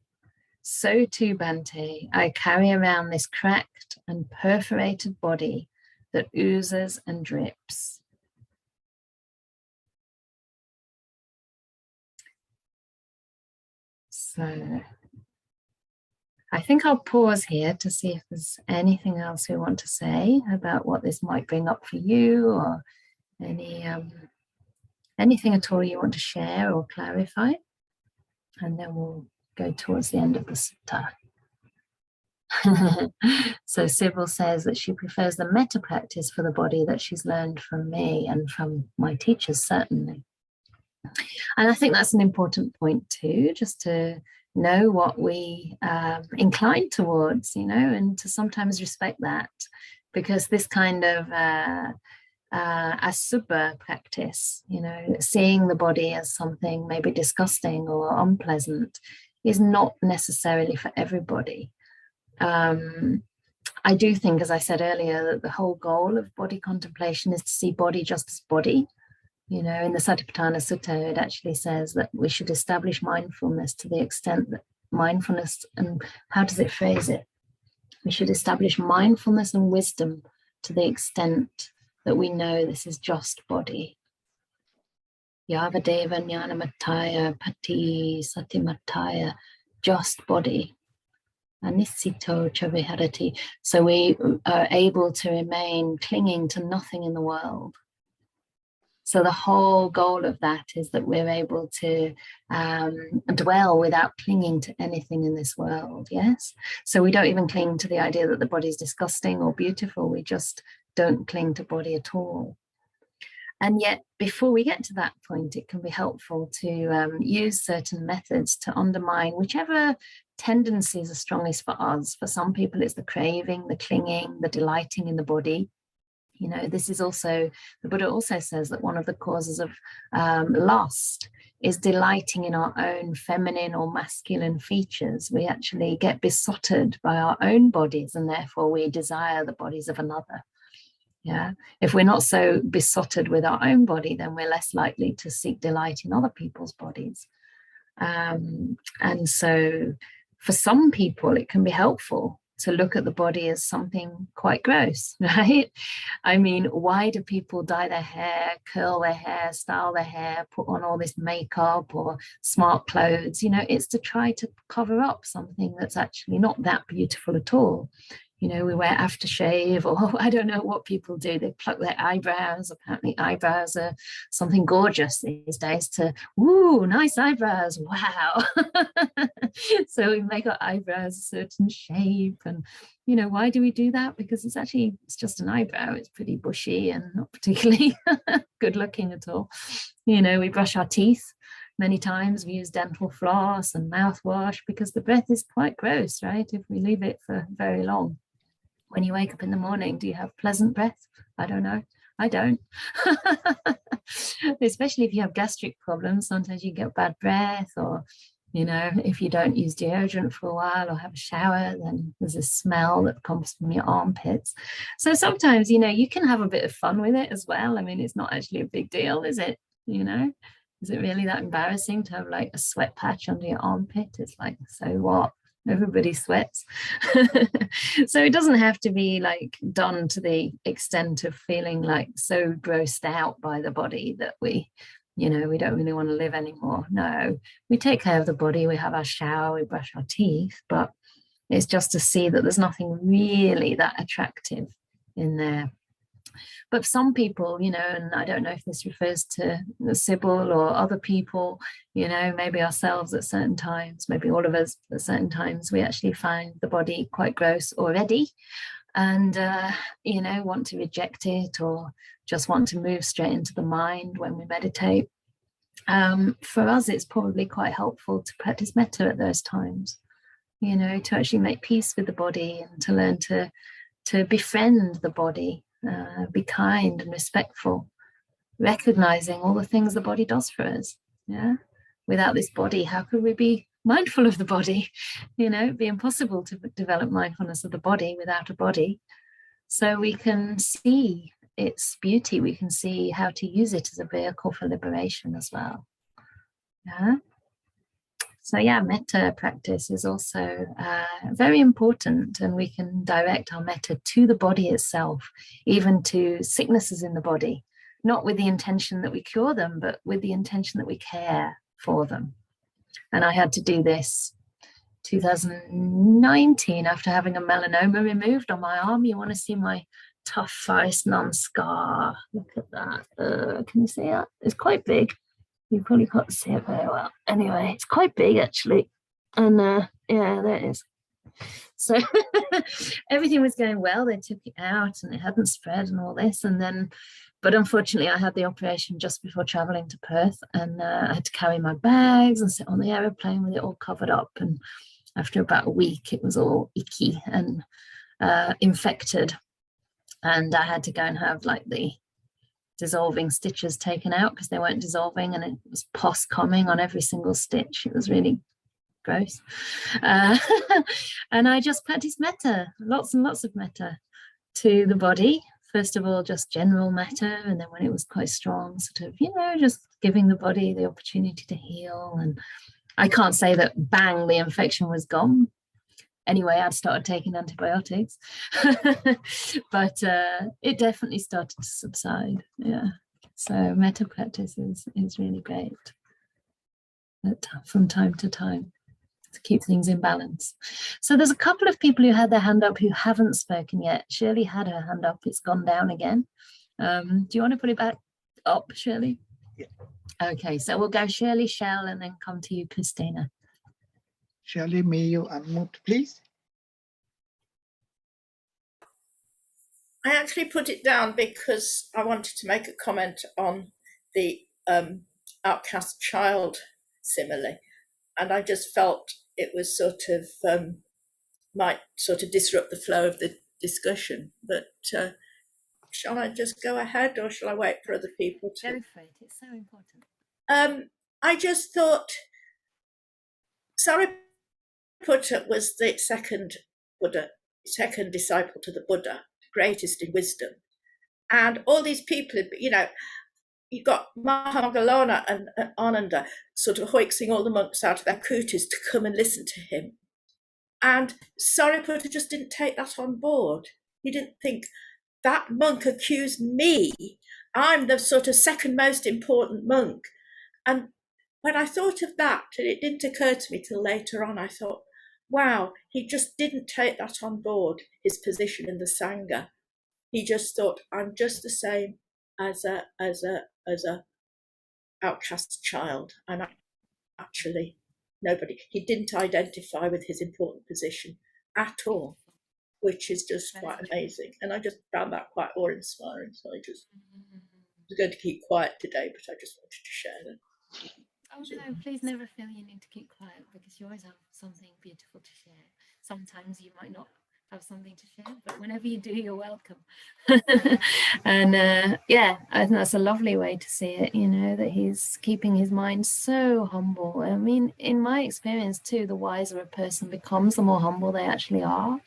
so too, Bhante, I carry around this cracked and perforated body that oozes and drips. So I think I'll pause here to see if there's anything else we want to say about what this might bring up for you, or anything at all you want to share or clarify, and then we'll go towards the end of the sutta. So Sybil says that she prefers the metta practice for the body that she's learned from me and from my teachers, certainly. And I think that's an important point too, just to know what we incline towards, you know, and to sometimes respect that, because this kind of asubha practice, you know, seeing the body as something maybe disgusting or unpleasant, is not necessarily for everybody. I do think, as I said earlier, that the whole goal of body contemplation is to see body just as body. You know, in the Satipatthana Sutta, it actually says that we should establish mindfulness to the extent that mindfulness, and how does it phrase it? We should establish mindfulness and wisdom to the extent that we know this is just body. Yavadeva Jnanamataya Pati Satimataya, just body. Anisito Chaviharati. So we are able to remain clinging to nothing in the world. So the whole goal of that is that we're able to dwell without clinging to anything in this world, yes? So we don't even cling to the idea that the body is disgusting or beautiful. We just don't cling to body at all. And yet, before we get to that point, it can be helpful to use certain methods to undermine whichever tendencies are strongest for us. For some people, it's the craving, the clinging, the delighting in the body. You know, this is also, the Buddha also says that one of the causes of lust is delighting in our own feminine or masculine features. We actually get besotted by our own bodies, and therefore we desire the bodies of another. Yeah, if we're not so besotted with our own body, then we're less likely to seek delight in other people's bodies. And so for some people, it can be helpful to look at the body as something quite gross, right? I mean, why do people dye their hair, curl their hair, style their hair, put on all this makeup or smart clothes? You know, it's to try to cover up something that's actually not that beautiful at all. You know, we wear aftershave, or I don't know what people do. They pluck their eyebrows. Apparently eyebrows are something gorgeous these days to, ooh, nice eyebrows, wow. So we make our eyebrows a certain shape. And, you know, why do we do that? Because it's just an eyebrow. It's pretty bushy and not particularly good looking at all. You know, we brush our teeth. Many times we use dental floss and mouthwash because the breath is quite gross, right? If we leave it for very long. When you wake up in the morning, do you have pleasant breath? I don't know. I don't. Especially if you have gastric problems, sometimes you get bad breath, or, you know, if you don't use deodorant for a while or have a shower, then there's a smell that comes from your armpits. So sometimes, you know, you can have a bit of fun with it as well. I mean, it's not actually a big deal, is it? You know, is it really that embarrassing to have like a sweat patch under your armpit? It's like, so what? Everybody sweats. So it doesn't have to be like done to the extent of feeling like so grossed out by the body that we, you know, we don't really want to live anymore. No, we take care of the body, we have our shower, we brush our teeth, but it's just to see that there's nothing really that attractive in there. But some people, you know, and I don't know if this refers to Sybil or other people, you know, maybe ourselves at certain times, maybe all of us at certain times, we actually find the body quite gross already and, you know, want to reject it or just want to move straight into the mind when we meditate. For us, it's probably quite helpful to practice metta at those times, you know, to actually make peace with the body and to learn to befriend the body. Be kind and respectful, recognizing all the things the body does for us. Yeah, without this body, how could we be mindful of the body? You know, it'd be impossible to develop mindfulness of the body without a body. So we can see its beauty, we can see how to use it as a vehicle for liberation as well. Yeah. So yeah, metta practice is also very important, and we can direct our metta to the body itself, even to sicknesses in the body, not with the intention that we cure them, but with the intention that we care for them. And I had to do this 2019 after having a melanoma removed on my arm. You want to see my tough forest nun scar? Look at that. Can you see that? It's quite big. You probably can't see it very well. Anyway, it's quite big actually. And yeah, there it is. So everything was going well. They took it out and it hadn't spread and all this. And then, but unfortunately I had the operation just before traveling to Perth, and I had to carry my bags and sit on the aeroplane with it all covered up. And after about a week, it was all icky and infected. And I had to go and have like the dissolving stitches taken out because they weren't dissolving, and it was pus coming on every single stitch. It was really gross. And I just practiced metta, lots and lots of metta to the body. First of all, just general metta, and then when it was quite strong, sort of, you know, just giving the body the opportunity to heal. And I can't say that bang, the infection was gone. Anyway, I'd started taking antibiotics, but it definitely started to subside. Yeah, so metta practice is really great from time to time to keep things in balance. So there's a couple of people who had their hand up who haven't spoken yet. Shirley had her hand up. It's gone down again. Do you want to put it back up, Shirley? Yeah. Okay, so we'll go Shirley, Shell, and then come to you, Christina. Shirley, may you unmute, please? I actually put it down because I wanted to make a comment on the outcast child simile, and I just felt it was sort of might sort of disrupt the flow of the discussion. But shall I just go ahead or shall I wait for other people to? Go for it, it's so important. I just thought Sariputta was the second Buddha, second disciple to the Buddha, greatest in wisdom. And all these people, you know, you got Mahamoggallana and Ananda sort of hoixing all the monks out of their kutis to come and listen to him. And Sariputta just didn't take that on board. He didn't think, that monk accused me. I'm the sort of second most important monk. And when I thought of that, and it didn't occur to me till later on, I thought, wow, he just didn't take that on board, his position in the Sangha. He just thought, I'm just the same as a outcast child. I'm actually nobody. He didn't identify with his important position at all, which is just quite amazing. And I just found that quite awe-inspiring. So I just was going to keep quiet today, but I just wanted to share that. Oh no, please never feel you need to keep quiet, because you always have something beautiful to share. Sometimes you might not have something to share, but whenever you do, you're welcome. And yeah, I think that's a lovely way to see it, you know, that he's keeping his mind so humble. I mean, in my experience too, the wiser a person becomes, the more humble they actually are.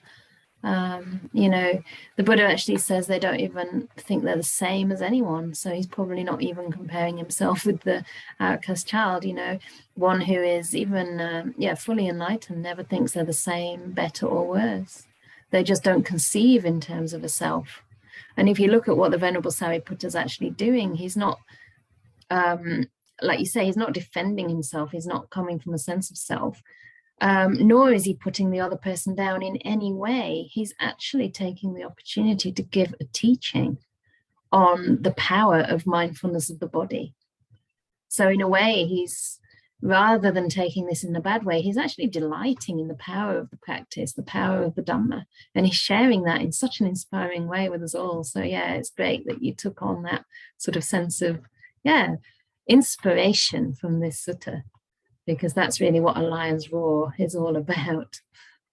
You know, the Buddha actually says they don't even think they're the same as anyone, so he's probably not even comparing himself with the outcast child, you know, one who is even fully enlightened never thinks they're the same, better or worse. They just don't conceive in terms of a self. And if you look at what the Venerable Sariputta is actually doing, he's not like you say, he's not defending himself, he's not coming from a sense of self. Nor is he putting the other person down in any way. He's actually taking the opportunity to give a teaching on the power of mindfulness of the body. So in a way, he's, rather than taking this in a bad way, he's actually delighting in the power of the practice, the power of the Dhamma. And he's sharing that in such an inspiring way with us all. So yeah, it's great that you took on that sort of sense of, yeah, inspiration from this sutta, because that's really what a lion's roar is all about.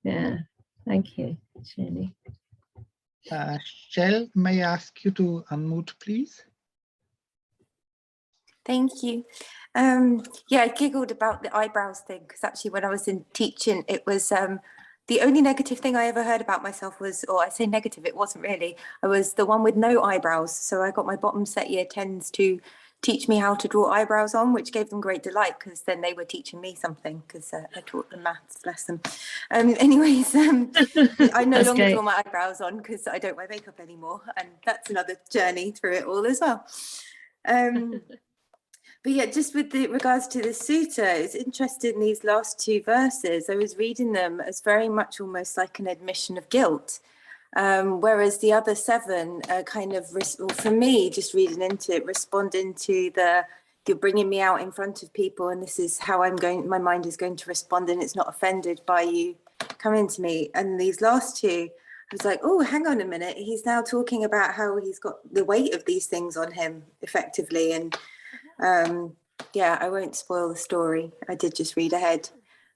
Yeah, thank you, Shirley. Shell, may I ask you to unmute, please? Thank you. Yeah, I giggled about the eyebrows thing, because actually when I was in teaching, it was the only negative thing I ever heard about myself was, or I say negative, it wasn't really, I was the one with no eyebrows. So I got my bottom set year 10s to teach me how to draw eyebrows on, which gave them great delight, because then they were teaching me something, because I taught them maths, bless them. Anyways, I no longer draw my eyebrows on because I don't wear makeup anymore, and that's another journey through it all as well. But yeah, just with regards to the sutta, it's interesting, these last two verses, I was reading them as very much almost like an admission of guilt. Whereas the other 7 are kind of, for me, just reading into it, responding to you're bringing me out in front of people, and this is how my mind is going to respond, and it's not offended by you coming to me. And these last 2, I was like, oh, hang on a minute. He's now talking about how he's got the weight of these things on him effectively. And yeah, I won't spoil the story. I did just read ahead.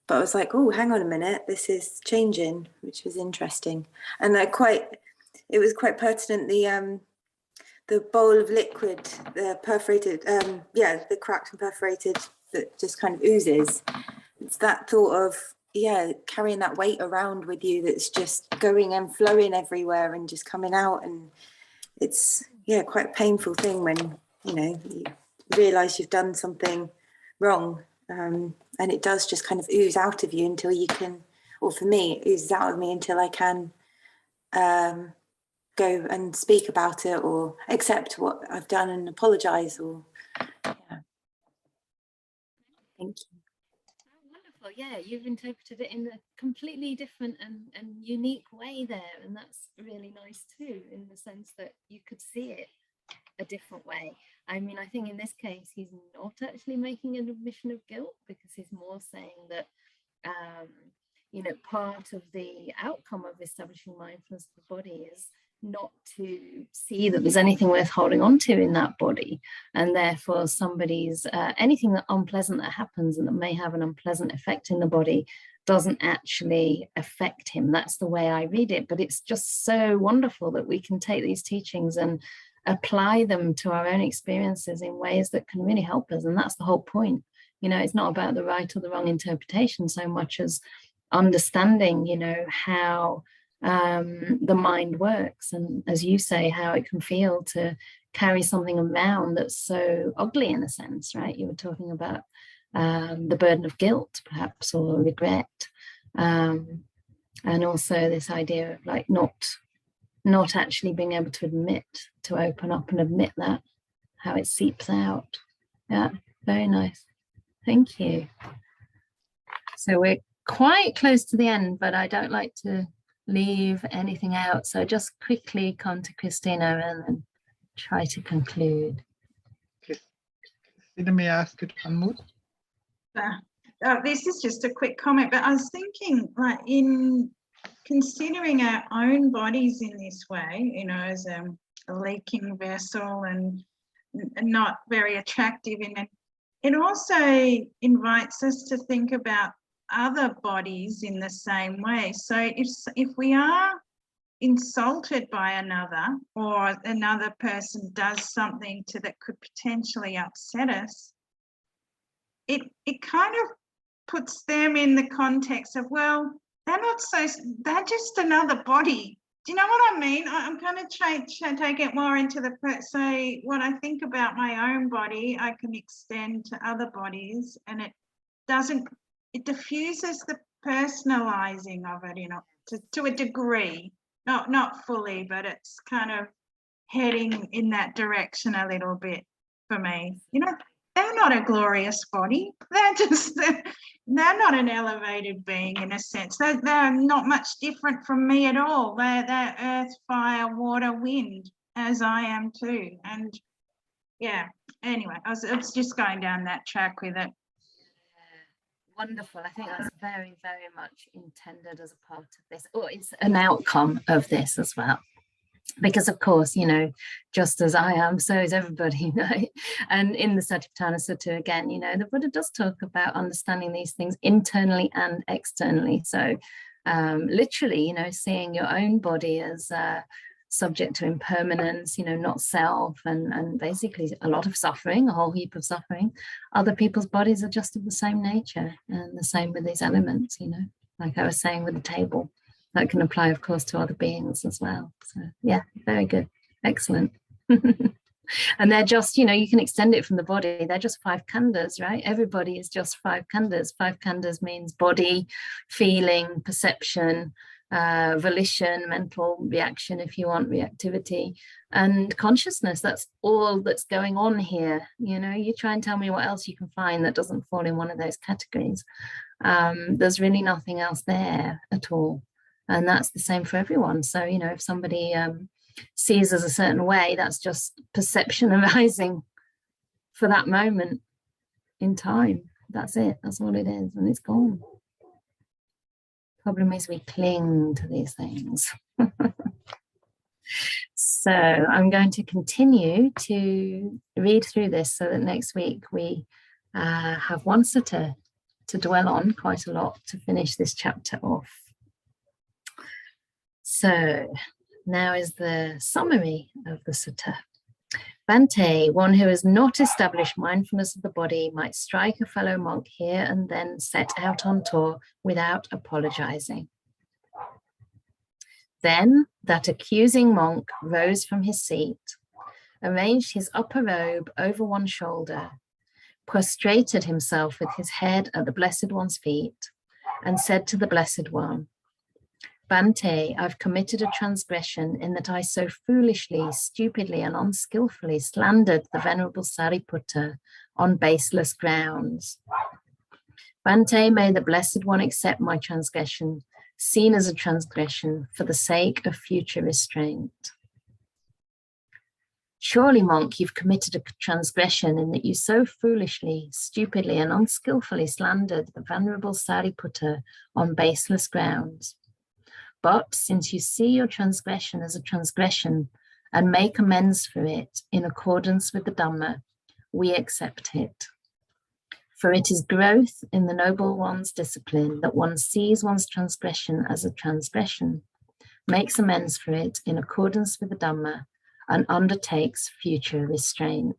But I was like, oh, hang on a minute, this is changing, which was interesting. And it was quite pertinent, the bowl of liquid, the perforated, the cracked and perforated that just kind of oozes. It's that thought of, carrying that weight around with you that's just going and flowing everywhere and just coming out. And it's, quite a painful thing when, you realise you've done something wrong. And it does just kind of ooze out of you until you can, or for me, it oozes out of me until I can go and speak about it or accept what I've done and apologise. Or Thank you. Oh, wonderful. Yeah, you've interpreted it in a completely different and unique way there. And that's really nice too, in the sense that you could see it a different way. I mean, I think in this case, he's not actually making an admission of guilt, because he's more saying that, part of the outcome of establishing mindfulness of the body is not to see that there's anything worth holding on to in that body. And therefore somebody's, anything that unpleasant that happens and that may have an unpleasant effect in the body, doesn't actually affect him. That's the way I read it. But it's just so wonderful that we can take these teachings and apply them to our own experiences in ways that can really help us. And that's the whole point. You know, it's not about the right or the wrong interpretation so much as understanding, you know, how the mind works. And as you say, how it can feel to carry something around that's so ugly in a sense, right? You were talking about the burden of guilt, perhaps, or regret. And also this idea of like not actually being able to admit, to open up and admit that, how it seeps out. Yeah, very nice. Thank you. So we're quite close to the end, but I don't like to leave anything out. So just quickly come to Christina and then try to conclude. Christina, may I ask you to unmute? This is just a quick comment, but I was thinking, like, in considering our own bodies in this way, you know, as a leaking vessel and not very attractive, and it also invites us to think about other bodies in the same way. So if we are insulted by another, or another person does something that could potentially upset us, it kind of puts them in the context of, well, they're just another body. Do you know what I mean? I'm kind of trying to take it more into so what I think about my own body, I can extend to other bodies, and it diffuses the personalizing of it, you know, to a degree, not fully, but it's kind of heading in that direction a little bit for me. You know, they're not a glorious body. They're not an elevated being in a sense. They're not much different from me at all. They're earth, fire, water, wind, as I am too. And yeah, anyway, I was just going down that track with it. Wonderful. I think that's very, very much intended as a part of this, or it's an outcome of this as well. Because of course, you know, just as I am, so is everybody, right? And in the Satipatthana Sutta again, you know, the Buddha does talk about understanding these things internally and externally. So literally, you know, seeing your own body as subject to impermanence, you know, not self, and basically a lot of suffering, a whole heap of suffering. Other people's bodies are just of the same nature, and the same with these elements, you know, like I was saying with the table. That can apply, of course, to other beings as well. So yeah, very good. Excellent. And they're just, you know, you can extend it from the body. They're just 5 khandhas, right? Everybody is just 5 khandhas. 5 khandhas means body, feeling, perception, volition, mental reaction, if you want, reactivity, and consciousness. That's all that's going on here. You know, you try and tell me what else you can find that doesn't fall in one of those categories. There's really nothing else there at all. And that's the same for everyone. So, you know, if somebody sees us a certain way, that's just perception arising for that moment in time. That's it. That's all it is. And it's gone. Problem is we cling to these things. So I'm going to continue to read through this so that next week we have one sutta to dwell on quite a lot to finish this chapter off. So now is the summary of the sutta. Bhante, one who has not established mindfulness of the body might strike a fellow monk here and then set out on tour without apologizing. Then that accusing monk rose from his seat, arranged his upper robe over one shoulder, prostrated himself with his head at the Blessed One's feet, and said to the Blessed One, Bhante, I've committed a transgression in that I so foolishly, stupidly, and unskillfully slandered the Venerable Sariputta on baseless grounds. Bhante, may the Blessed One accept my transgression, seen as a transgression for the sake of future restraint. Surely, monk, you've committed a transgression in that you so foolishly, stupidly, and unskillfully slandered the Venerable Sariputta on baseless grounds. But since you see your transgression as a transgression and make amends for it in accordance with the Dhamma, we accept it. For it is growth in the noble one's discipline that one sees one's transgression as a transgression, makes amends for it in accordance with the Dhamma, and undertakes future restraint.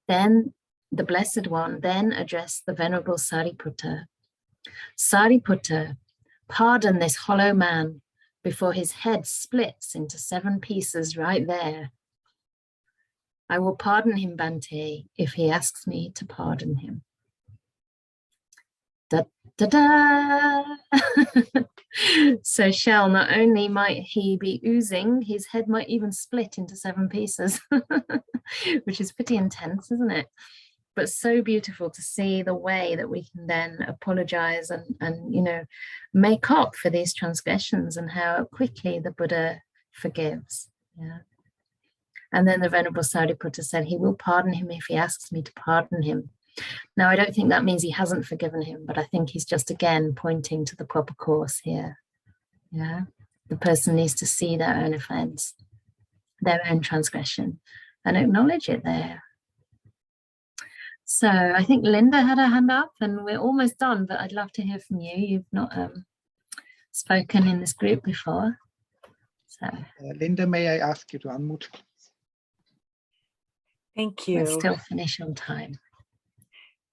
Then the Blessed One then addressed the Venerable Sariputta. Sariputta, pardon this hollow man before his head splits into 7 pieces right there. I will pardon him, Bhante, if he asks me to pardon him. Da, da, da. So shall not only might he be oozing, his head might even split into 7 pieces, which is pretty intense, isn't it? But so beautiful to see the way that we can then apologize and you know, make up for these transgressions, and how quickly the Buddha forgives. Yeah. And then the Venerable Sariputta said, he will pardon him if he asks me to pardon him. Now, I don't think that means he hasn't forgiven him, but I think he's just again pointing to the proper course here. Yeah, the person needs to see their own offense, their own transgression, and acknowledge it there. So I think Linda had her hand up, and we're almost done, but I'd love to hear from you. You've not spoken in this group before. So Linda, may I ask you to unmute? Thank you. we'll still finish on time.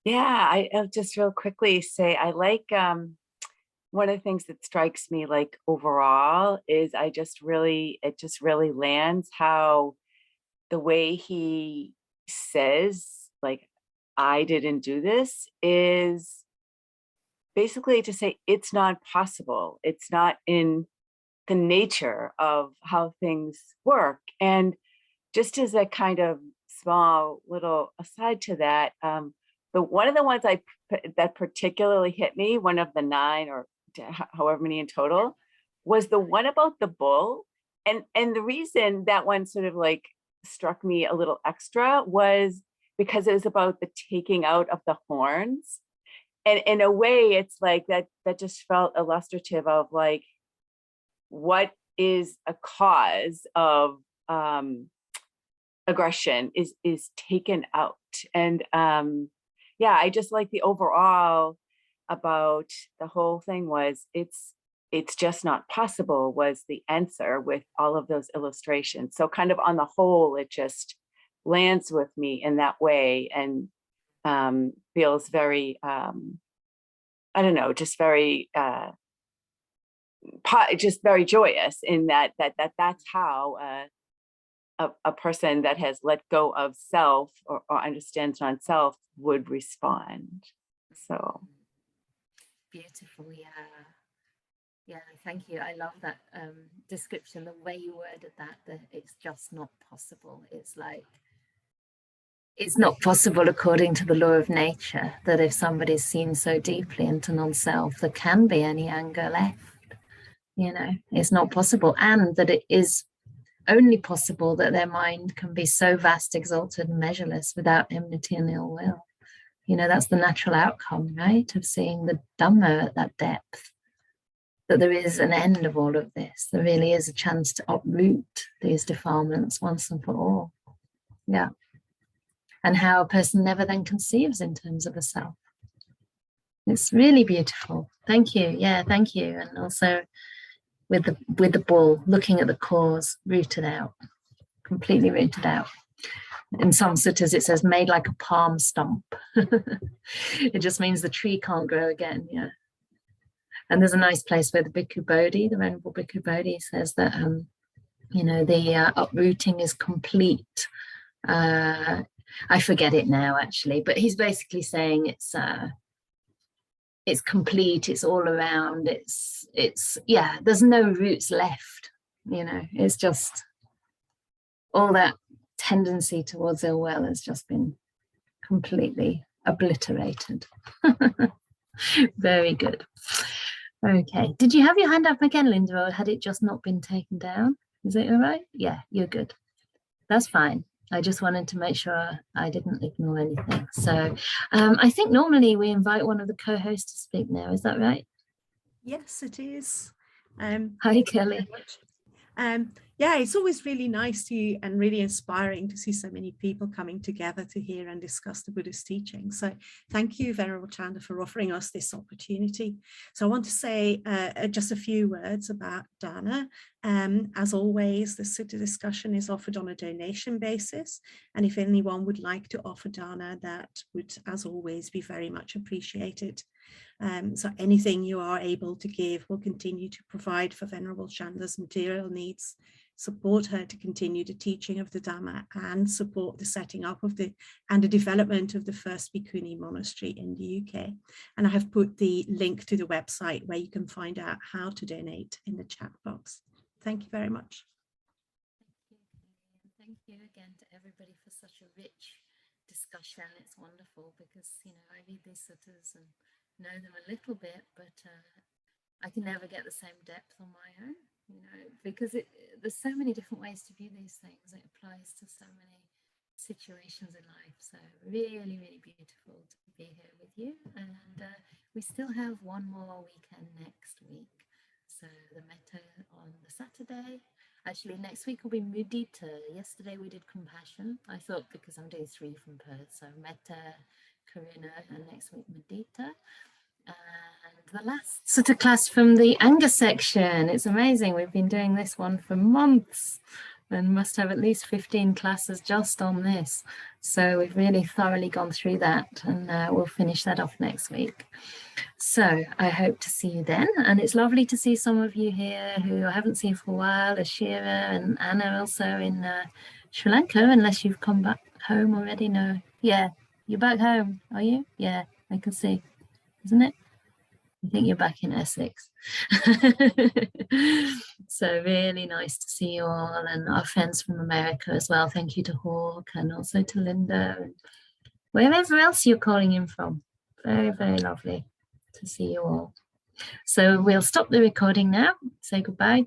Yeah, I'll just real quickly say I like one of the things that strikes me like overall is it just really lands how the way he says like I didn't do this is basically to say it's not possible. It's not in the nature of how things work. And just as a kind of small little aside to that, but one of the ones that particularly hit me, one of the 9 or however many in total, was the one about the bull. And the reason that one sort of like struck me a little extra was because it was about the taking out of the horns. And in a way, it's like that just felt illustrative of like what is a cause of aggression is taken out. And yeah, I just like the overall about the whole thing was it's just not possible was the answer with all of those illustrations. So kind of on the whole, it just lands with me in that way and feels very, I don't know, just very, just very joyous in that's how a person that has let go of self or understands non-self would respond. So Beautiful. Yeah, thank you. I love that description, the way you worded that it's just not possible. It's like it's not possible according to the law of nature that if somebody's seen so deeply into non-self, there can be any anger left. You know, it's not possible, and that it is only possible that their mind can be so vast, exalted, and measureless without enmity and ill will. You know, that's the natural outcome, right, of seeing the Dhamma at that depth, that there is an end of all of this. There really is a chance to uproot these defilements once and for all. Yeah. And how a person never then conceives in terms of a self. It's really beautiful. Thank you. Yeah, thank you. And also with the bull, looking at the cause, rooted out, completely rooted out. In some suttas, it says made like a palm stump. It just means the tree can't grow again. Yeah. And there's a nice place where the Bhikkhu Bodhi, the Venerable Bhikkhu Bodhi, says that, you know, the uprooting is complete. I forget it now, actually, but he's basically saying it's complete, it's all around, it's yeah, there's no roots left, you know, it's just all that tendency towards ill will has just been completely obliterated. Very good. Okay, did you have your hand up again, Linda, or had it just not been taken down? Is it all right? Yeah, you're good. That's fine. I just wanted to make sure I didn't ignore anything. So I think normally we invite one of the co-hosts to speak now. Is that right? Yes, it is. Hi, Kelly. yeah, it's always really nice to and really inspiring to see so many people coming together to hear and discuss the Buddhist teaching. So thank you, Venerable Canda, for offering us this opportunity. So I want to say just a few words about Dana. As always, the Sutta discussion is offered on a donation basis. And if anyone would like to offer Dana, that would, as always, be very much appreciated. So anything you are able to give will continue to provide for Venerable Canda's material needs, support her to continue the teaching of the Dhamma, and support the setting up of the development of the first Bhikkhuni monastery in the UK. And I have put the link to the website where you can find out how to donate in the chat box. Thank you very much. Thank you again to everybody for such a rich discussion. It's wonderful because, you know, I read these suttas and know them a little bit, but I can never get the same depth on my own, you know, because there's so many different ways to view these things. It applies to so many situations in life. So really, really beautiful to be here with you. And we still have one more weekend next week. So the metta on the Saturday. Actually, next week will be mudita. Yesterday we did compassion. I thought because I'm doing 3 from Perth, so metta, karuna, and next week mudita. And the last sutta class from the anger section. It's amazing. We've been doing this one for months and must have at least 15 classes just on this. So we've really thoroughly gone through that, and we'll finish that off next week. So I hope to see you then. And it's lovely to see some of you here who I haven't seen for a while, Ashira and Anna also in Sri Lanka, unless you've come back home already. No, yeah, you're back home, are you? Yeah, I can see, isn't it? I think you're back in Essex. So really nice to see you all, and our friends from America as well. Thank you to Hawk and also to Linda and wherever else you're calling in from. Very, very lovely to see you all. So we'll stop the recording now. Say goodbye.